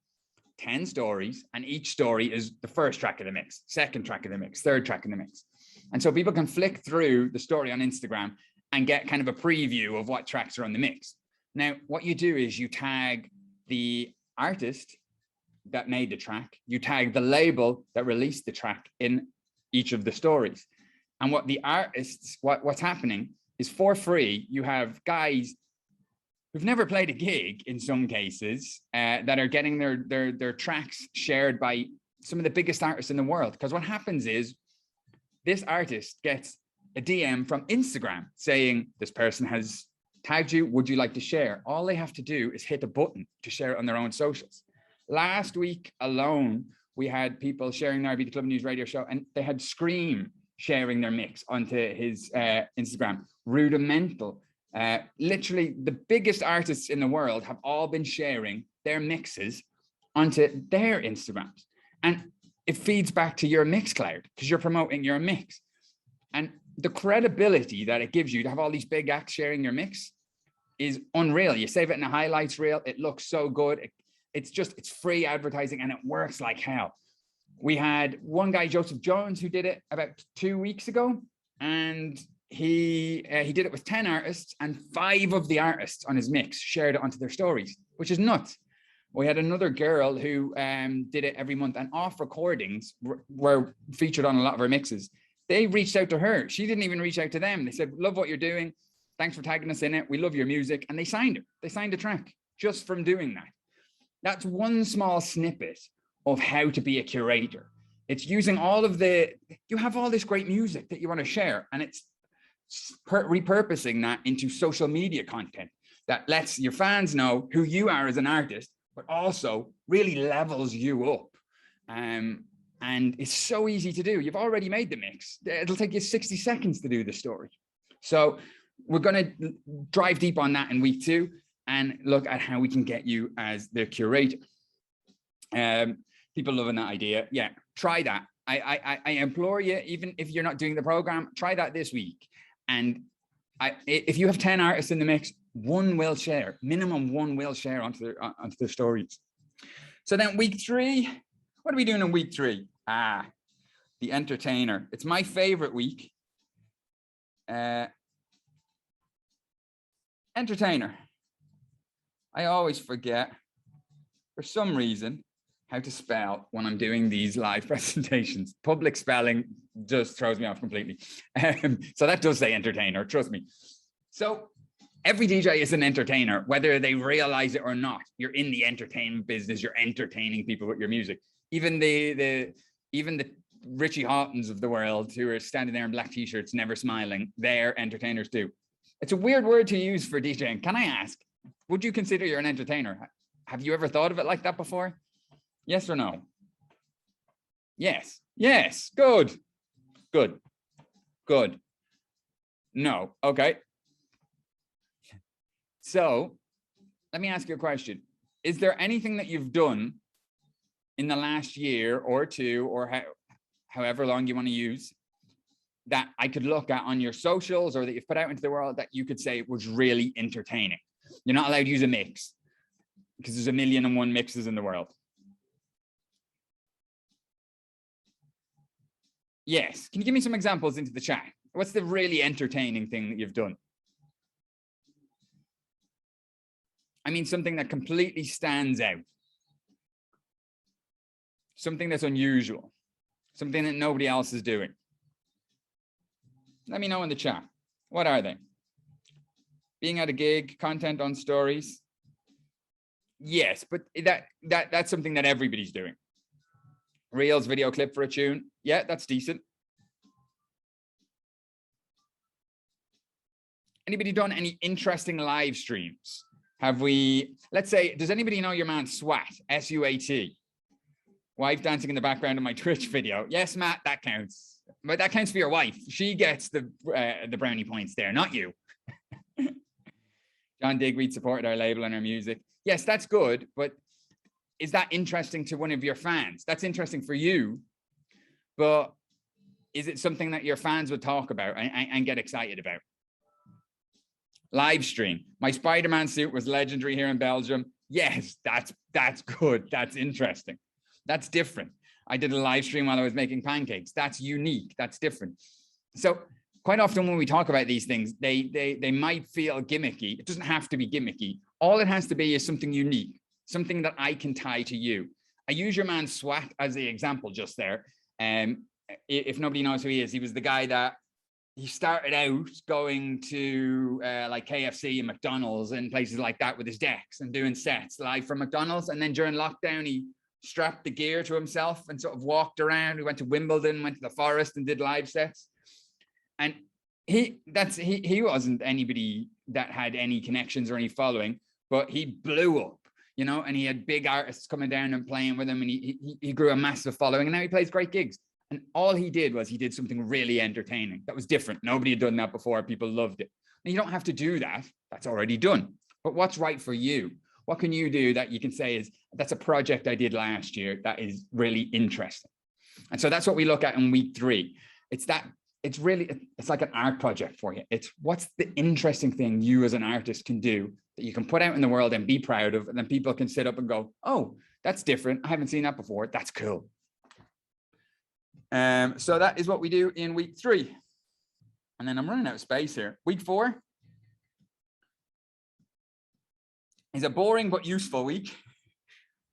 10 stories, and each story is the first track of the mix, second track of the mix, third track in the mix. And so people can flick through the story on Instagram and get kind of a preview of what tracks are on the mix. Now, what you do is you tag the artist that made the track, you tag the label that released the track in each of the stories. And what the artists, what's happening is for free, you have guys who've never played a gig in some cases that are getting their tracks shared by some of the biggest artists in the world. Because what happens is this artist gets a DM from Instagram saying, this person has tagged you, would you like to share? All they have to do is hit a button to share it on their own socials. Last week alone, we had people sharing their Beat the Club News radio show, and they had Scream sharing their mix onto his Instagram. Rudimental. Literally the biggest artists in the world have all been sharing their mixes onto their Instagrams, and it feeds back to your Mixcloud because you're promoting your mix. And the credibility that it gives you to have all these big acts sharing your mix, is unreal. You save it in a highlights reel. It looks so good. It's free advertising and it works like hell. We had one guy, Joseph Jones, who did it about 2 weeks ago, and he did it with 10 artists, and 5 of the artists on his mix shared it onto their stories, which is nuts. We had another girl who did it every month, and off recordings were featured on a lot of her mixes. They reached out to her. She didn't even reach out to them. They said, love what you're doing. Thanks for tagging us in it. We love your music. And they signed it. They signed a track just from doing that. That's one small snippet of how to be a curator. It's using all of you have all this great music that you want to share, and it's repurposing that into social media content that lets your fans know who you are as an artist, but also really levels you up. And it's so easy to do. You've already made the mix. It'll take you 60 seconds to do the story. So we're going to drive deep on that in week 2 and look at how we can get you as the curator. People loving that idea. Yeah, try that. I implore you, even if you're not doing the program, try that this week. And if you have 10 artists in the mix, one will share, minimum one will share onto their stories. So then week 3, what are we doing in week 3? The entertainer. It's my favorite week. Entertainer. I always forget, for some reason, how to spell when I'm doing these live presentations. Public spelling just throws me off completely. So that does say entertainer, trust me. So every DJ is an entertainer, whether they realize it or not. You're in the entertainment business, you're entertaining people with your music. Even the Richie Haughtons of the world who are standing there in black t-shirts, never smiling, they're entertainers too. It's a weird word to use for DJing. Can I ask, would you consider you're an entertainer? Have you ever thought of it like that before? Yes or no? Yes. Yes. Good. Good. Good. No. Okay. So let me ask you a question. Is there anything that you've done in the last year or 2, or however long you want to use, that I could look at on your socials or that you've put out into the world that you could say was really entertaining? You're not allowed to use a mix because there's 1,000,001 mixes in the world. Yes. Can you give me some examples into the chat? What's the really entertaining thing that you've done? I mean, something that completely stands out. Something that's unusual. Something that nobody else is doing. Let me know in the chat. What are they? Being at a gig, content on stories. Yes, but that's something that everybody's doing. Reels, video clip for a tune. Yeah, that's decent. Anybody done any interesting live streams? Have we, let's say, does anybody know your man Swat, S-U-A-T? Wife dancing in the background of my Twitch video. Yes, Matt, that counts. But that counts for your wife. She gets the brownie points there, not you. John Digweed supported our label and our music. Yes, that's good, but is that interesting to one of your fans? That's interesting for you, but is it something that your fans would talk about and get excited about? Live stream. My Spider-Man suit was legendary here in Belgium. Yes, that's good. That's interesting. That's different. I did a live stream while I was making pancakes. That's unique. That's different. So quite often when we talk about these things, they might feel gimmicky. It doesn't have to be gimmicky. All it has to be is something unique, something that I can tie to you. I use your man Swat as the example just there. If nobody knows who he is, he was the guy that he started out going to like KFC and McDonald's and places like that with his decks and doing sets live from McDonald's. And then during lockdown, he strapped the gear to himself and sort of walked around. We went to Wimbledon, went to the forest and did live sets. And he wasn't anybody that had any connections or any following, but he blew up, you know, and he had big artists coming down and playing with him, and he grew a massive following, and now he plays great gigs. And all he did was he did something really entertaining. That was different. Nobody had done that before. People loved it. And you don't have to do that. That's already done. But what's right for you? What can you do that you can say is, that's a project I did last year that is really interesting? And so that's what we look at in week 3. It's it's really, it's like an art project for you. It's what's the interesting thing you as an artist can do that you can put out in the world and be proud of, and then people can sit up and go, oh, that's different. I haven't seen that before. That's cool. So that is what we do in week 3. And then I'm running out of space here. Week 4 is a boring but useful week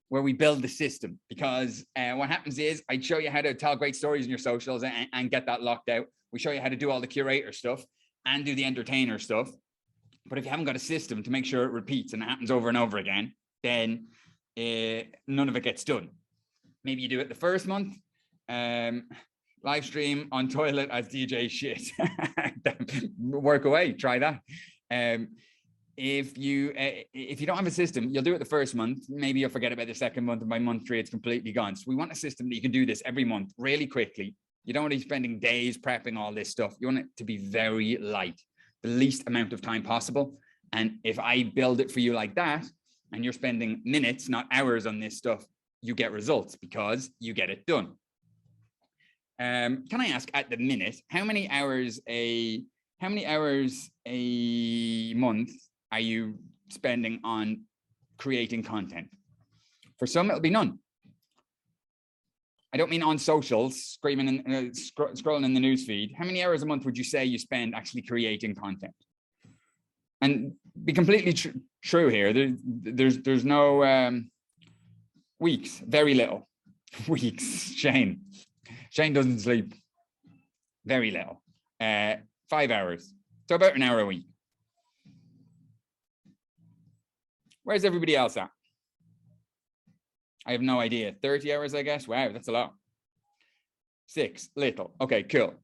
where we build the system, because what happens is I show you how to tell great stories in your socials and get that locked out. We show you how to do all the curator stuff and do the entertainer stuff. But if you haven't got a system to make sure it repeats and it happens over and over again, then none of it gets done. Maybe you do it the first month, live stream on toilet as DJ shit. Work away, try that. If you don't have a system, you'll do it the first month. Maybe you'll forget about the second month, and by month 3, it's completely gone. So we want a system that you can do this every month really quickly. You don't want to be spending days prepping all this stuff. You want it to be very light, the least amount of time possible. And if I build it for you like that, and you're spending minutes, not hours on this stuff, you get results because you get it done. Can I ask, at the minute, how many hours a month are you spending on creating content? For some, it'll be none. I don't mean on socials, screaming and scrolling in the newsfeed. How many hours a month would you say you spend actually creating content? And be completely true here. There's no weeks, very little weeks. Shane doesn't sleep. Very little. 5 hours. So about an hour a week. Where's everybody else at? I have no idea. 30 hours, I guess. Wow, that's a lot. 6, little. Okay, cool.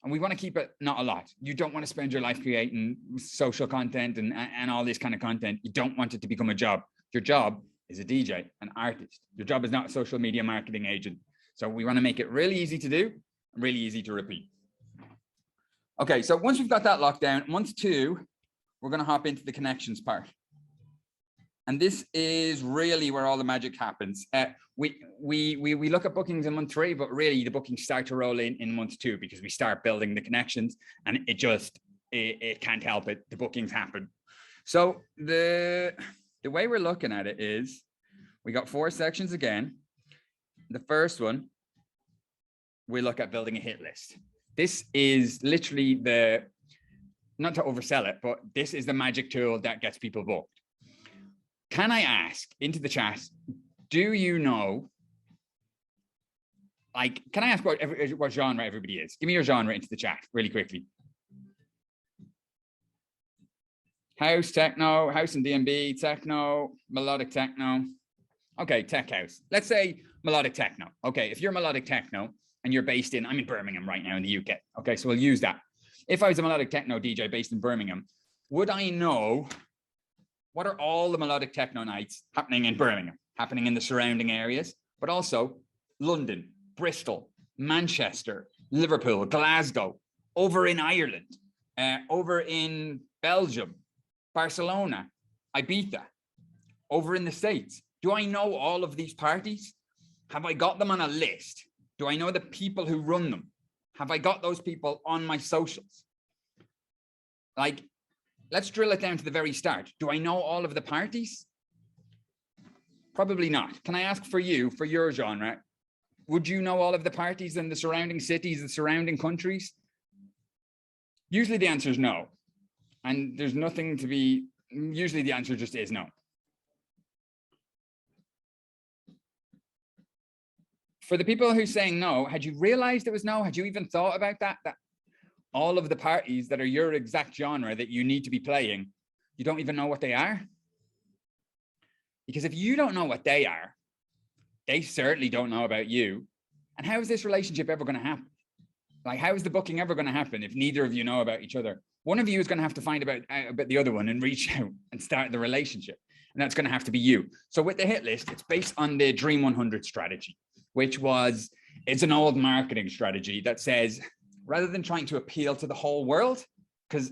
And we want to keep it not a lot. You don't want to spend your life creating social content and all this kind of content. You don't want it to become a job. Your job is a DJ, an artist. Your job is not a social media marketing agent. So we want to make it really easy to do and really easy to repeat. Okay, so once we've got that locked down, month 2, we're going to hop into the connections part. And this is really where all the magic happens. We look at bookings in month 3, but really the bookings start to roll in month 2, because we start building the connections, and it can't help it. The bookings happen. So the way we're looking at it is we got 4 sections again. The first one, we look at building a hit list. This is literally not to oversell it, but this is the magic tool that gets people booked. Can I ask into the chat, do you know, can I ask what genre everybody is? Give me your genre into the chat really quickly. House, techno, house and D&B, techno, melodic techno. Okay, tech house. Let's say melodic techno. Okay, if you're melodic techno and you're based I'm in Birmingham right now in the UK. Okay, so we'll use that. If I was a melodic techno DJ based in Birmingham, would I know what are all the melodic techno nights happening in Birmingham, happening in the surrounding areas, but also London, Bristol, Manchester, Liverpool, Glasgow, over in Ireland, over in Belgium, Barcelona, Ibiza, over in the States. Do I know all of these parties? Have I got them on a list? Do I know the people who run them? Have I got those people on my socials? Let's drill it down to the very start. Do I know all of the parties? Probably not. Can I ask for you, for your genre, would you know all of the parties in the surrounding cities, the surrounding countries? Usually the answer is no. And there's nothing to be, usually the answer just is no. For the people who are saying no, had you realized it was no? Had you even thought about that? That all of the parties that are your exact genre that you need to be playing, you don't even know what they are? Because if you don't know what they are, they certainly don't know about you. And how is this relationship ever going to happen? How is the booking ever going to happen if neither of you know about each other? One of you is going to have to find out about the other one and reach out and start the relationship. And that's going to have to be you. So with the hit list, it's based on the Dream 100 strategy, which it's an old marketing strategy that says, rather than trying to appeal to the whole world, because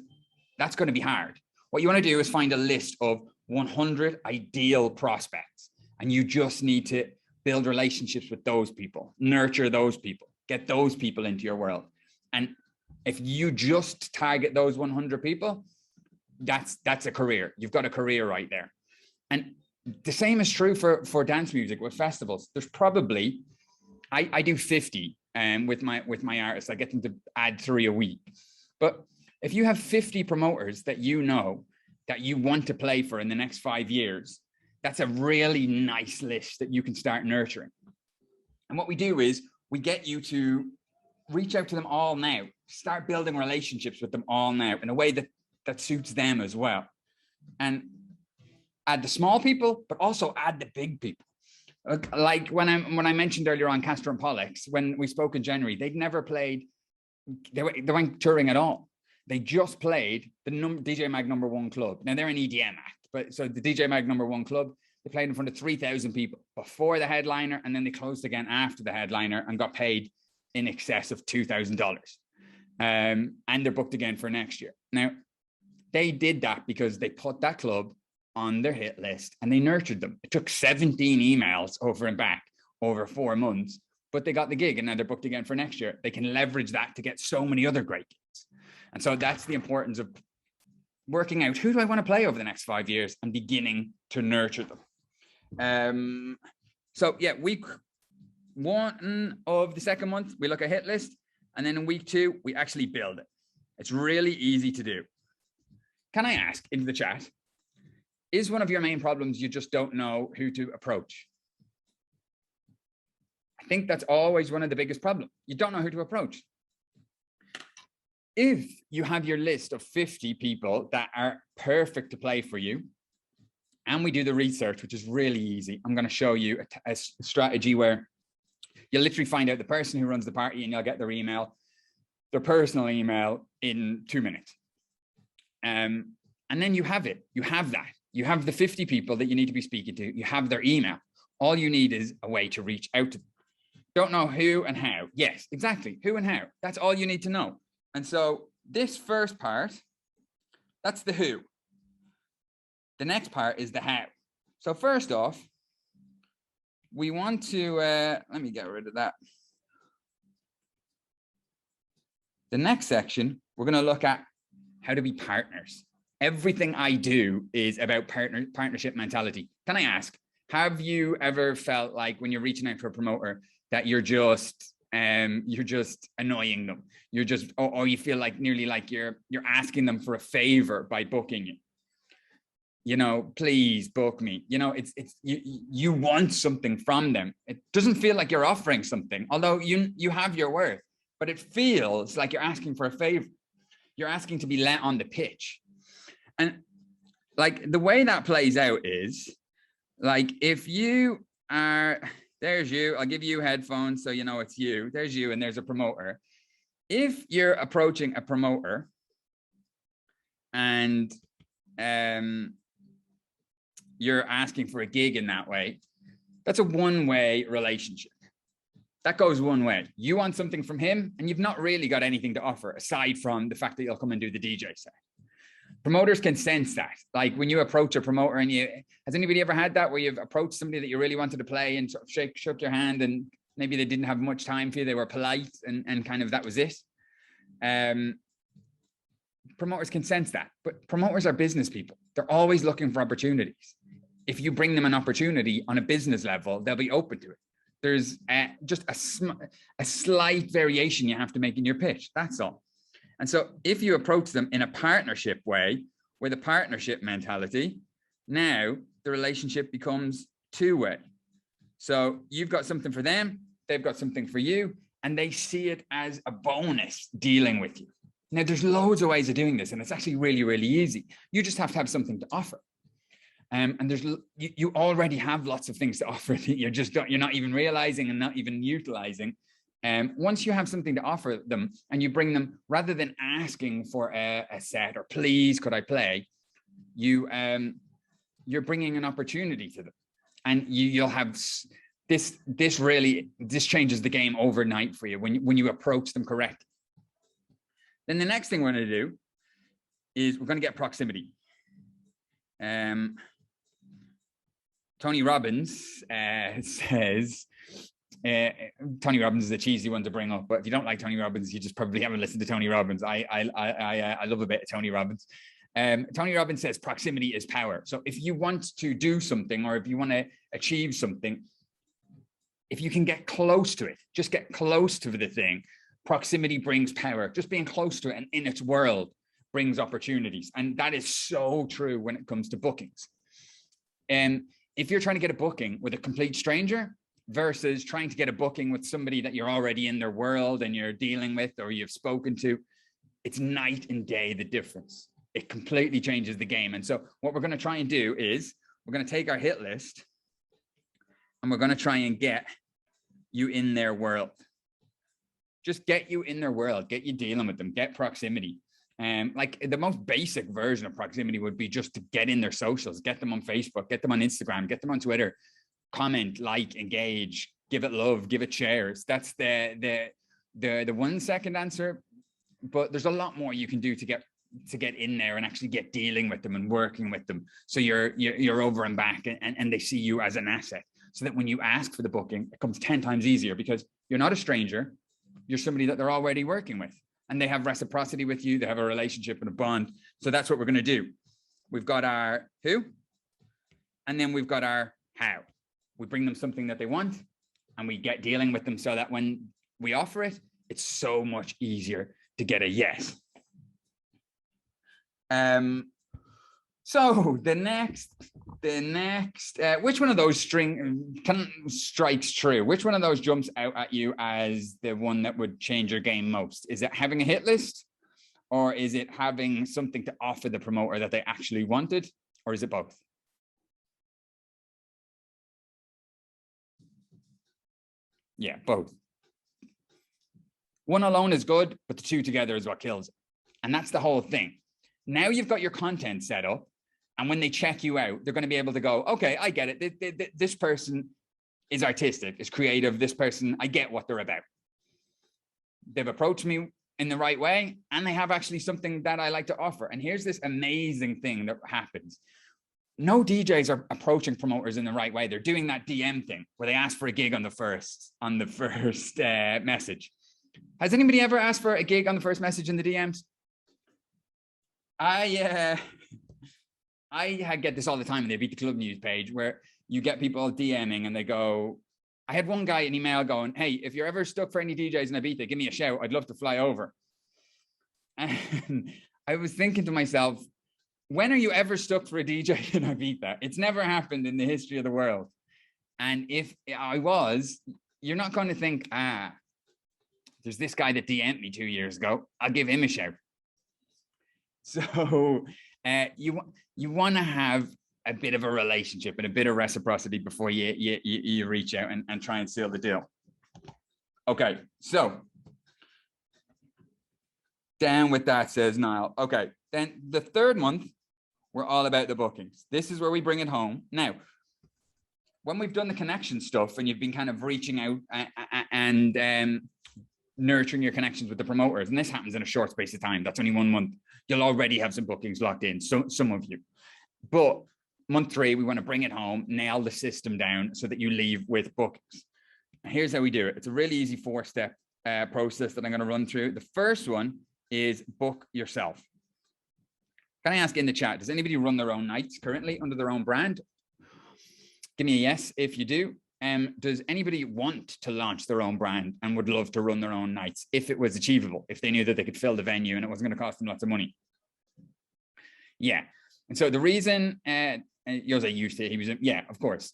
that's going to be hard, what you want to do is find a list of 100 ideal prospects. And you just need to build relationships with those people, nurture those people, get those people into your world. And If you just target those 100 people, that's a career. You've got a career right there. And the same is true for dance music with festivals. There's probably, I do 50 with my artists. I get them to add 3 a week. But if you have 50 promoters that you know that you want to play for in the next 5 years, that's a really nice list that you can start nurturing. And what we do is we get you to reach out to them all now, start building relationships with them all now in a way that suits them as well. And add the small people, but also add the big people. Like when I mentioned earlier on Castor and Pollux, when we spoke in January, they'd never played, they weren't touring at all. They just played the DJ Mag #1 club. Now they're an EDM act, but so the DJ Mag #1 club, they played in front of 3,000 people before the headliner, and then they closed again after the headliner and got paid in excess of $2,000. And they're booked again for next year. Now, they did that because they put that club on their hit list and they nurtured them. It took 17 emails over and back over 4 months, but they got the gig and now they're booked again for next year. They can leverage that to get so many other great gigs. And so that's the importance of working out, who do I want to play over the next 5 years, and beginning to nurture them. So yeah, week 1 of the second month, we look at hit list. And then in week 2, we actually build it. It's really easy to do. Can I ask into the chat, is one of your main problems you just don't know who to approach? I think that's always one of the biggest problems. You don't know who to approach. If you have your list of 50 people that are perfect to play for you, and we do the research, which is really easy, I'm going to show you a strategy where you'll literally find out the person who runs the party and you'll get their email, their personal email in 2 minutes. And then you have it. You have that. You have the 50 people that you need to be speaking to. You have their email. All you need is a way to reach out to them. Don't know who and how. Yes, exactly. Who and how. That's all you need to know. And so this first part, that's the who. The next part is the how. So first off, we want to, let me get rid of that. The next section, we're going to look at how to be partners. Everything I do is about partnership mentality. Can I ask, have you ever felt like when you're reaching out to a promoter that you're just annoying them? You're just, or you feel like nearly like you're asking them for a favor by booking you. You know, please book me. You know, you want something from them. It doesn't feel like you're offering something, although you have your worth, but it feels like you're asking for a favor. You're asking to be let on the pitch. And like the way that plays out is like, if you are, there's you, I'll give you headphones so you know it's you. There's you and there's a promoter. If you're approaching a promoter and you're asking for a gig in that way, that's a one-way relationship. That goes one way. You want something from him and you've not really got anything to offer aside from the fact that you'll come and do the DJ set. Promoters can sense that. Like when you approach a promoter and has anybody ever had that where you've approached somebody that you really wanted to play and sort of shook your hand and maybe they didn't have much time for you, they were polite and kind of that was it. Promoters can sense that, but promoters are business people. They're always looking for opportunities. If you bring them an opportunity on a business level, they'll be open to it. There's just a slight variation you have to make in your pitch. That's all. And so if you approach them in a partnership way, with a partnership mentality, now the relationship becomes two-way. So you've got something for them, they've got something for you, and they see it as a bonus dealing with you. Now there's loads of ways of doing this, and it's actually really, really easy. You just have to have something to offer. And you already have lots of things to offer that you're not even realizing and not even utilizing. Once you have something to offer them and you bring them, rather than asking for a set or please could I play, you're bringing an opportunity to them, and you'll have this changes the game overnight for you when you approach them correctly. Then the next thing we're going to do is we're going to get proximity. Tony Robbins says, Tony Robbins is a cheesy one to bring up, but if you don't like Tony Robbins, you just probably haven't listened to Tony Robbins. I love a bit of Tony Robbins. Tony Robbins says proximity is power. So if you want to do something, or if you want to achieve something, if you can get close to it, just get close to the thing. Proximity brings power. Just being close to it and in its world brings opportunities. And that is so true when it comes to bookings. And if you're trying to get a booking with a complete stranger versus trying to get a booking with somebody that you're already in their world and you're dealing with or you've spoken to, it's night and day, the difference. It completely changes the game. And so what we're going to try and do is we're going to take our hit list and we're going to try and get you in their world. Just get you in their world, get you dealing with them, get proximity. Like the most basic version of proximity would be just to get in their socials, get them on Facebook, get them on Instagram, get them on Twitter, comment, like, engage, give it love, give it shares. That's the 1 second answer. But there's a lot more you can do to get in there and actually get dealing with them and working with them. So you're over and back and they see you as an asset, so that when you ask for the booking, it comes 10 times easier because you're not a stranger. You're somebody that they're already working with and they have reciprocity with you. They have a relationship and a bond. So that's what we're going to do. We've got our who, and then we've got our how. We bring them something that they want and we get dealing with them so that when we offer it, it's so much easier to get a yes. So the next, which one of those strikes true? Which one of those jumps out at you as the one that would change your game most? Is it having a hit list, or is it having something to offer the promoter that they actually wanted, or is it both? Yeah, both. One alone is good, but the two together is what kills it. And that's the whole thing. Now you've got your content set up, and when they check you out, they're going to be able to go, okay, I get it. This person is artistic, is creative. This person, I get what they're about. They've approached me in the right way, and they have actually something that I like to offer. And here's this amazing thing that happens. No DJs are approaching promoters in the right way. They're doing that DM thing where they ask for a gig on the first message. Has anybody ever asked for a gig on the first message in the DMs? I get this all the time in the Ibiza Club News page where you get people DMing and they go, I had one guy in email going, hey, if you're ever stuck for any DJs in Ibiza, give me a shout. I'd love to fly over. And I was thinking to myself, when are you ever stuck for a DJ in Ibiza? It's never happened in the history of the world. And if I was, you're not going to think, there's this guy that DM'd me 2 years ago. I'll give him a shout. So you want to have a bit of a relationship and a bit of reciprocity before you reach out and try and seal the deal. Okay, so down with that, says Niall. Okay, then the third month, we're all about the bookings. This is where we bring it home. Now, when we've done the connection stuff and you've been kind of reaching out and nurturing your connections with the promoters, and this happens in a short space of time, that's only 1 month, you'll already have some bookings locked in, so some of you. But month 3, we want to bring it home, nail the system down so that you leave with bookings. Here's how we do it. It's a really easy 4-step process that I'm going to run through. The first one is book yourself. Can I ask in the chat, does anybody run their own nights currently under their own brand? Give me a yes if you do. Does anybody want to launch their own brand and would love to run their own nights if it was achievable, if they knew that they could fill the venue and it wasn't going to cost them lots of money? Yeah. And so the reason, Jose used to, he was, yeah, of course.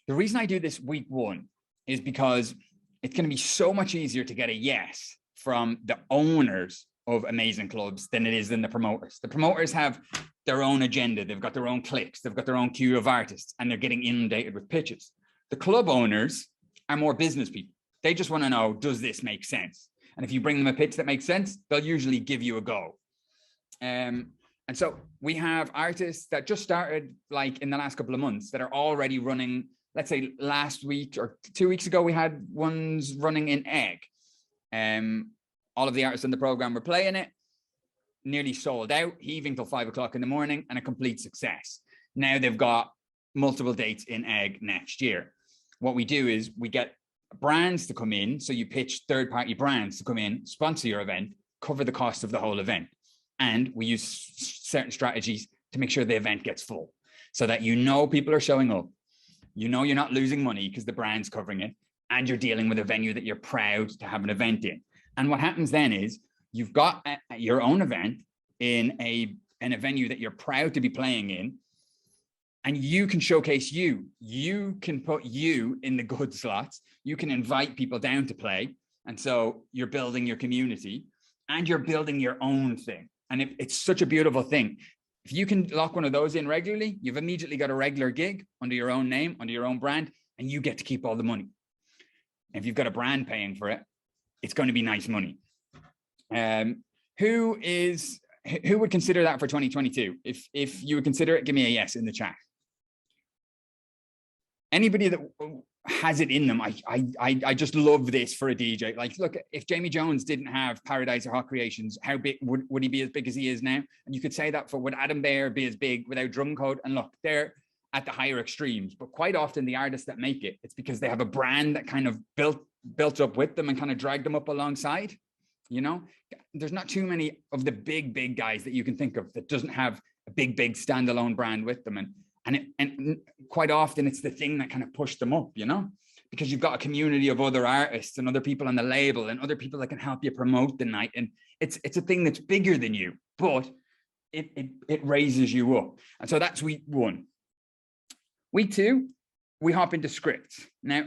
The reason I do this week 1 is because it's going to be so much easier to get a yes from the owners of amazing clubs than it is than the promoters. The promoters have their own agenda. They've got their own clicks. They've got their own queue of artists, and they're getting inundated with pitches. The club owners are more business people. They just want to know, does this make sense? And if you bring them a pitch that makes sense, they'll usually give you a go. And so we have artists that just started like in the last couple of months that are already running. Let's say last week or 2 weeks ago, we had ones running in Egg. All of the artists in the program were playing it, nearly sold out, heaving till 5 o'clock in the morning, and a complete success. Now they've got multiple dates in Egg next year. what we do is we get brands to come in. So you pitch third-party brands to come in, sponsor your event, cover the cost of the whole event. And we use certain strategies to make sure the event gets full so that people are showing up. You're not losing money because the brand's covering it, and you're dealing with a venue that you're proud to have an event in. And what happens then is you've got your own event in a venue that you're proud to be playing in, and you can showcase you. You can put you in the good slots. You can invite people down to play. And so you're building your community and you're building your own thing. And it's such a beautiful thing. If you can lock one of those in regularly, you've immediately got a regular gig under your own name, under your own brand, and you get to keep all the money. And if you've got a brand paying for it, it's going to be nice money. Who would consider that for 2022? If you would consider it, give me a yes in the chat. Anybody that has it in them, I just love this for a DJ. Like, look, if Jamie Jones didn't have Paradise or Hot Creations, how big would he be as big as he is now? And you could say that would Adam Bear be as big without Drumcode? And look, they're at the higher extremes, but quite often the artists that make it, it's because they have a brand that kind of built up with them and kind of dragged them up alongside. You know, there's not too many of the big guys that you can think of that doesn't have a big standalone brand with them. And quite often it's the thing that kind of pushed them up, you know, because you've got a community of other artists and other people on the label and other people that can help you promote the night. And it's a thing that's bigger than you, but it raises you up. And so that's week one. Week two, we hop into scripts. Now,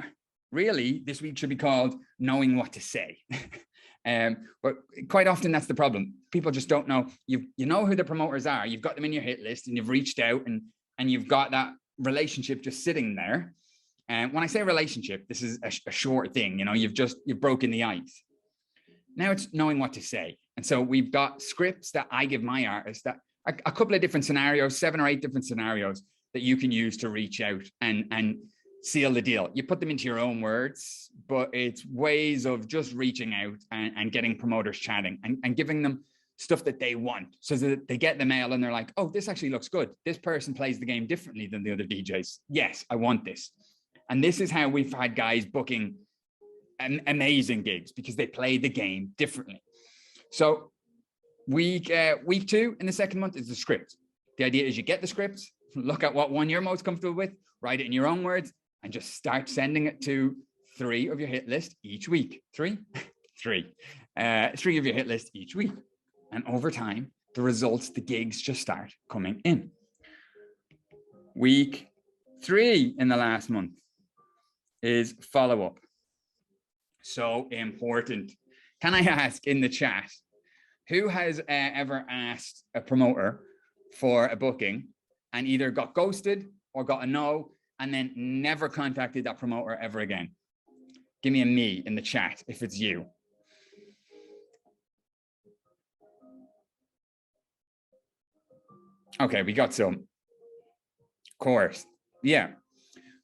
really, this week should be called Knowing What to Say. But quite often that's the problem. People just don't know. You know who the promoters are. You've got them in your hit list and you've reached out and you've got that relationship just sitting there. And when I say relationship, this is a short thing. You know, you've broken the ice. Now it's knowing what to say. And so we've got scripts that I give my artists, that a couple of different scenarios, 7 or 8 different scenarios that you can use to reach out and seal the deal. You put them into your own words, but it's ways of just reaching out and getting promoters chatting and giving them stuff that they want, so that they get the mail and they're like, oh, this actually looks good. This person plays the game differently than the other DJs. Yes, I want this. And this is how we've had guys booking amazing gigs because they play the game differently. So week 2 in the second month is the script. The idea is you get the scripts, look at what one you're most comfortable with, write it in your own words, and just start sending it to 3 of your hit list each week. 3 of your hit list each week. And over time, the results, the gigs just start coming in. Week 3 in the last month is follow-up. So important. Can I ask in the chat, who has ever asked a promoter for a booking and either got ghosted or got a no and then never contacted that promoter ever again? Give me a me in the chat if it's you. Okay, we got some. Of course. Yeah.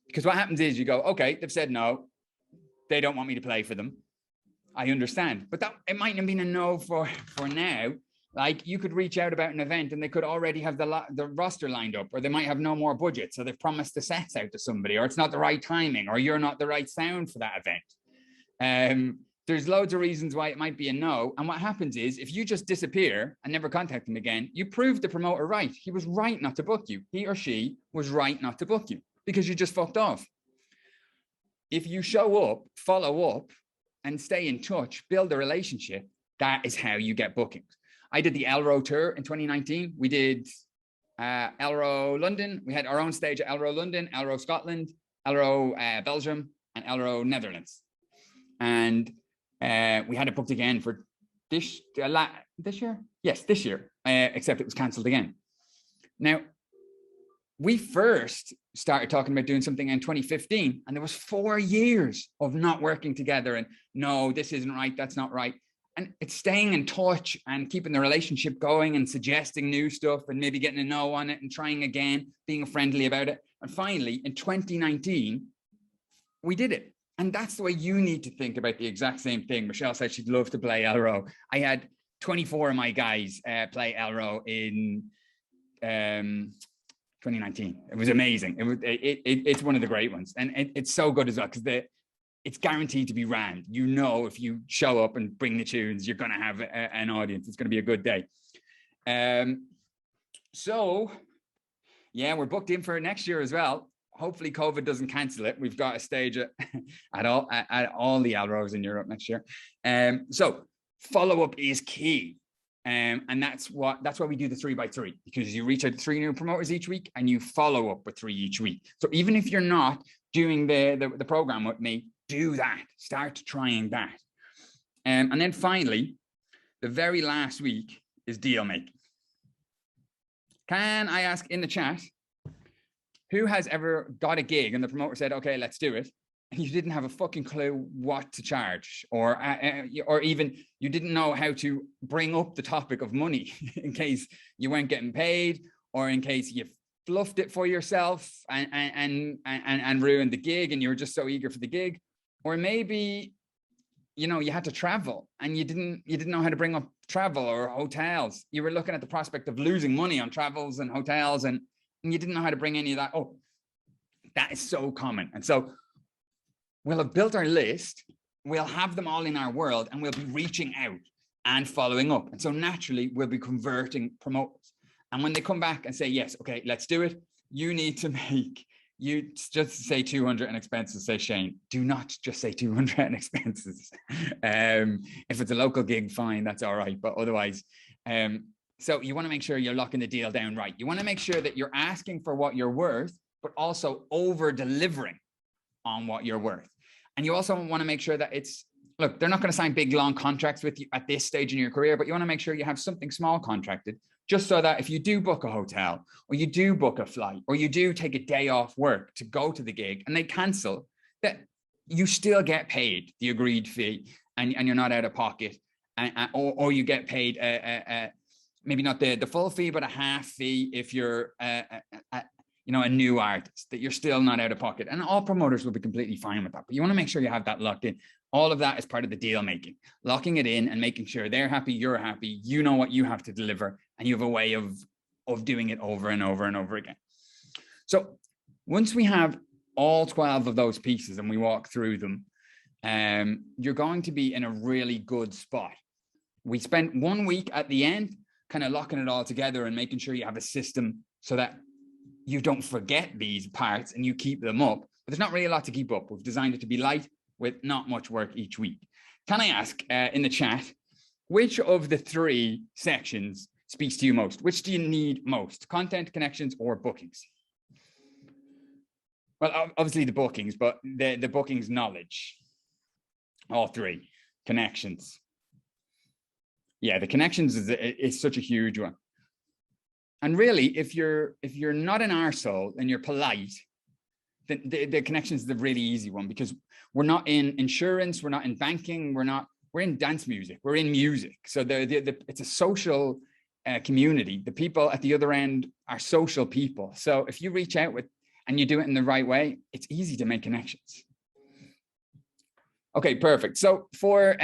Because what happens is you go, okay, they've said no. They don't want me to play for them. I understand. But it might have been a no for now. Like, you could reach out about an event and they could already have the roster lined up, or they might have no more budget. So they've promised the sets out to somebody, or it's not the right timing, or you're not the right sound for that event. There's loads of reasons why it might be a no. And what happens is if you just disappear and never contact them again, you proved the promoter right. He was right not to book you. He or she was right not to book you because you just fucked off. If you show up, follow up, and stay in touch, build a relationship, that is how you get bookings. I did the Elro tour in 2019. We did Elro London. We had our own stage at Elro London, Elro Scotland, Elro Belgium, and Elro Netherlands. And we had it booked again for this year? Yes, this year, except it was cancelled again. Now, we first started talking about doing something in 2015, and there was 4 years of not working together and no, this isn't right, that's not right. And it's staying in touch and keeping the relationship going and suggesting new stuff and maybe getting a no on it and trying again, being friendly about it. And finally, in 2019, we did it. And that's the way you need to think about the exact same thing. Michelle said she'd love to play Elro. I had 24 of my guys play Elro in 2019. It was amazing. It's one of the great ones. And it's so good as well because it's guaranteed to be rammed. You know, if you show up and bring the tunes, you're going to have an audience. It's going to be a good day. So, yeah, we're booked in for next year as well. Hopefully COVID doesn't cancel it. We've got a stage at all the Alros in Europe next year. So follow-up is key. And that's why we do the 3x3, because you reach out to 3 new promoters each week and you follow up with 3 each week. So even if you're not doing the program with me, do that. Start trying that. And then finally, the very last week is deal making. Can I ask in the chat, who has ever got a gig and the promoter said, okay, let's do it, and you didn't have a fucking clue what to charge, or even you didn't know how to bring up the topic of money in case you weren't getting paid, or in case you fluffed it for yourself and ruined the gig and you were just so eager for the gig, or maybe, you know, you had to travel and you didn't know how to bring up travel or hotels. You were looking at the prospect of losing money on travels and hotels, and you didn't know how to bring any of that up. That is so common. And so we'll have built our list, we'll have them all in our world, and we'll be reaching out and following up. And so naturally we'll be converting promoters. And when they come back and say, yes, okay, let's do it, you need to you just say 200 and expenses, say Shane. Do not just say 200 and expenses. If it's a local gig, fine, that's all right. But otherwise, so you want to make sure you're locking the deal down right. You want to make sure that you're asking for what you're worth, but also over delivering on what you're worth. And you also want to make sure that look, they're not going to sign big, long contracts with you at this stage in your career, but you want to make sure you have something small contracted, just so that if you do book a hotel, or you do book a flight, or you do take a day off work to go to the gig and they cancel, that you still get paid the agreed fee and you're not out of pocket, or you get paid maybe not the full fee, but a half fee if you're you know, a new artist, that you're still not out of pocket. And all promoters will be completely fine with that. But you want to make sure you have that locked in. All of that is part of the deal making, locking it in and making sure they're happy, you're happy, you know what you have to deliver, and you have a way of doing it over and over and over again. So once we have all 12 of those pieces and we walk through them, you're going to be in a really good spot. We spent 1 week at the end kind of locking it all together and making sure you have a system so that you don't forget these parts and you keep them up. But there's not really a lot to keep up. We've designed it to be light with not much work each week. Can I ask in the chat, which of the 3 sections speaks to you most? Which do you need most? Content, connections, or bookings? Well, obviously the bookings, but the bookings knowledge. All 3. Connections. Yeah, the connections is such a huge one. And really, if you're not an arsehole and you're polite, then the connections is the really easy one, because we're not in insurance, we're not in banking, we're in dance music, we're in music. So it's a social community. The people at the other end are social people. So if you reach out and you do it in the right way, it's easy to make connections. Okay, perfect. So for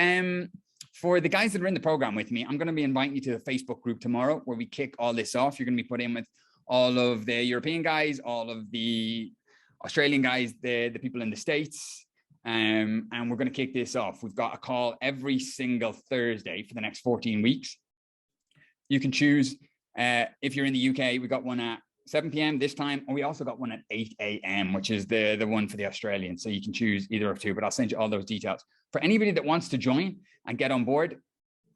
the guys that are in the program with me, I'm going to be inviting you to the Facebook group tomorrow where we kick all this off. You're going to be put in with all of the European guys, all of the Australian guys, the people in the States, and we're going to kick this off. We've got a call every single Thursday for the next 14 weeks. You can choose, if you're in the UK, we got one at 7 p.m. this time, and we also got one at 8 a.m., which is the one for the Australians. So you can choose either of 2, but I'll send you all those details. For anybody that wants to join and get on board,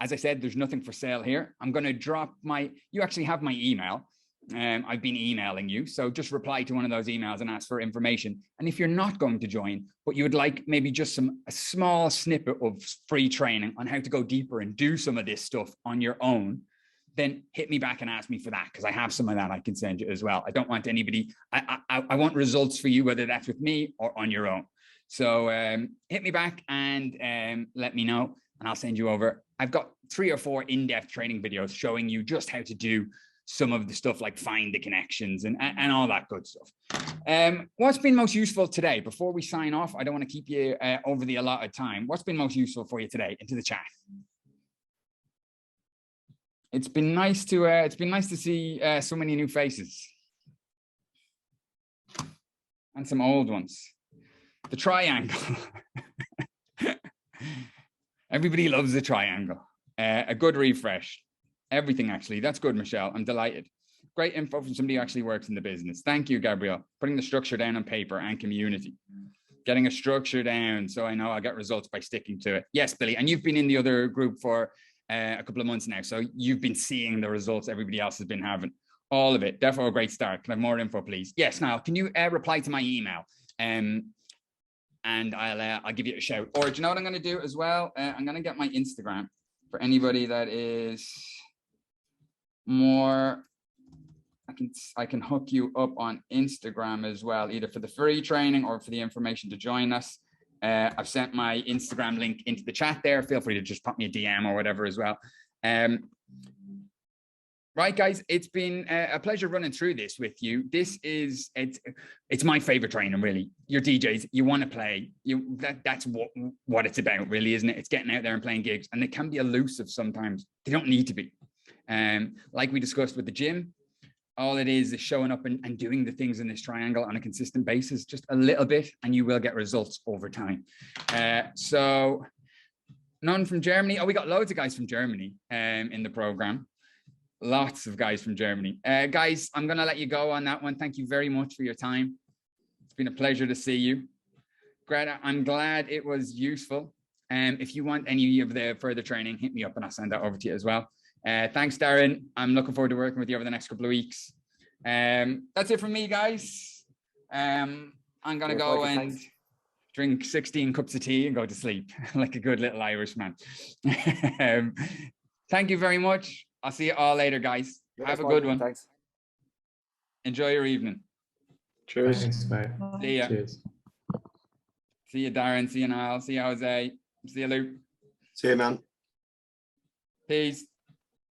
as I said, there's nothing for sale here. I'm going to drop you actually have my email. I've been emailing you. So just reply to one of those emails and ask for information. And if you're not going to join, but you would like maybe just a small snippet of free training on how to go deeper and do some of this stuff on your own, then hit me back and ask me for that, because I have some of that I can send you as well. I don't want anybody, I want results for you, whether that's with me or on your own. So hit me back and let me know, and I'll send you over. I've got 3 or 4 in-depth training videos showing you just how to do some of the stuff like find the connections and all that good stuff. What's been most useful today? Before we sign off, I don't want to keep you over the allotted time. What's been most useful for you today? Into the chat. It's been nice to see so many new faces. and some old ones. The triangle. Everybody loves the triangle. A good refresh. Everything, actually. That's good, Michelle. I'm delighted. Great info from somebody who actually works in the business. Thank you, Gabrielle. Putting the structure down on paper and community. Getting a structure down so I know I'll get results by sticking to it. Yes, Billy. And you've been in the other group for a couple of months now. So you've been seeing the results everybody else has been having. All of it. Therefore, a great start. Can I have more info, please? Yes, Niall, can you reply to my email? And I'll give you a shout. Or do you know what I'm going to do as well? I'm going to get my Instagram for anybody that is more. I can hook you up on Instagram as well, either for the free training or for the information to join us. I've sent my Instagram link into the chat there. Feel free to just pop me a DM or whatever as well. Right, guys, it's been a pleasure running through this with you. It's my favorite training, really. Your DJs, you want to play. That's what it's about, really, isn't it? It's getting out there and playing gigs, and it can be elusive sometimes. They don't need to be. Like we discussed with the gym, all it is showing up and doing the things in this triangle on a consistent basis, just a little bit, and you will get results over time. So none from Germany. Oh, we got loads of guys from Germany in the program. Lots of guys from Germany. Guys, I'm going to let you go on that one. Thank you very much for your time. It's been a pleasure to see you. Greta, I'm glad it was useful. If you want any of the further training, hit me up and I'll send that over to you as well. Thanks, Darren. I'm looking forward to working with you over the next couple of weeks. That's it from me, guys. I'm going to go and drink 16 cups of tea and go to sleep like a good little Irishman. Thank you very much. I'll see you all later, guys. Have a good one. Thanks. Enjoy your evening. Cheers. Thanks, mate. See ya. Cheers. See you, Darren. See you, Niall. See you, Jose. See you, Luke. See you, man. Peace.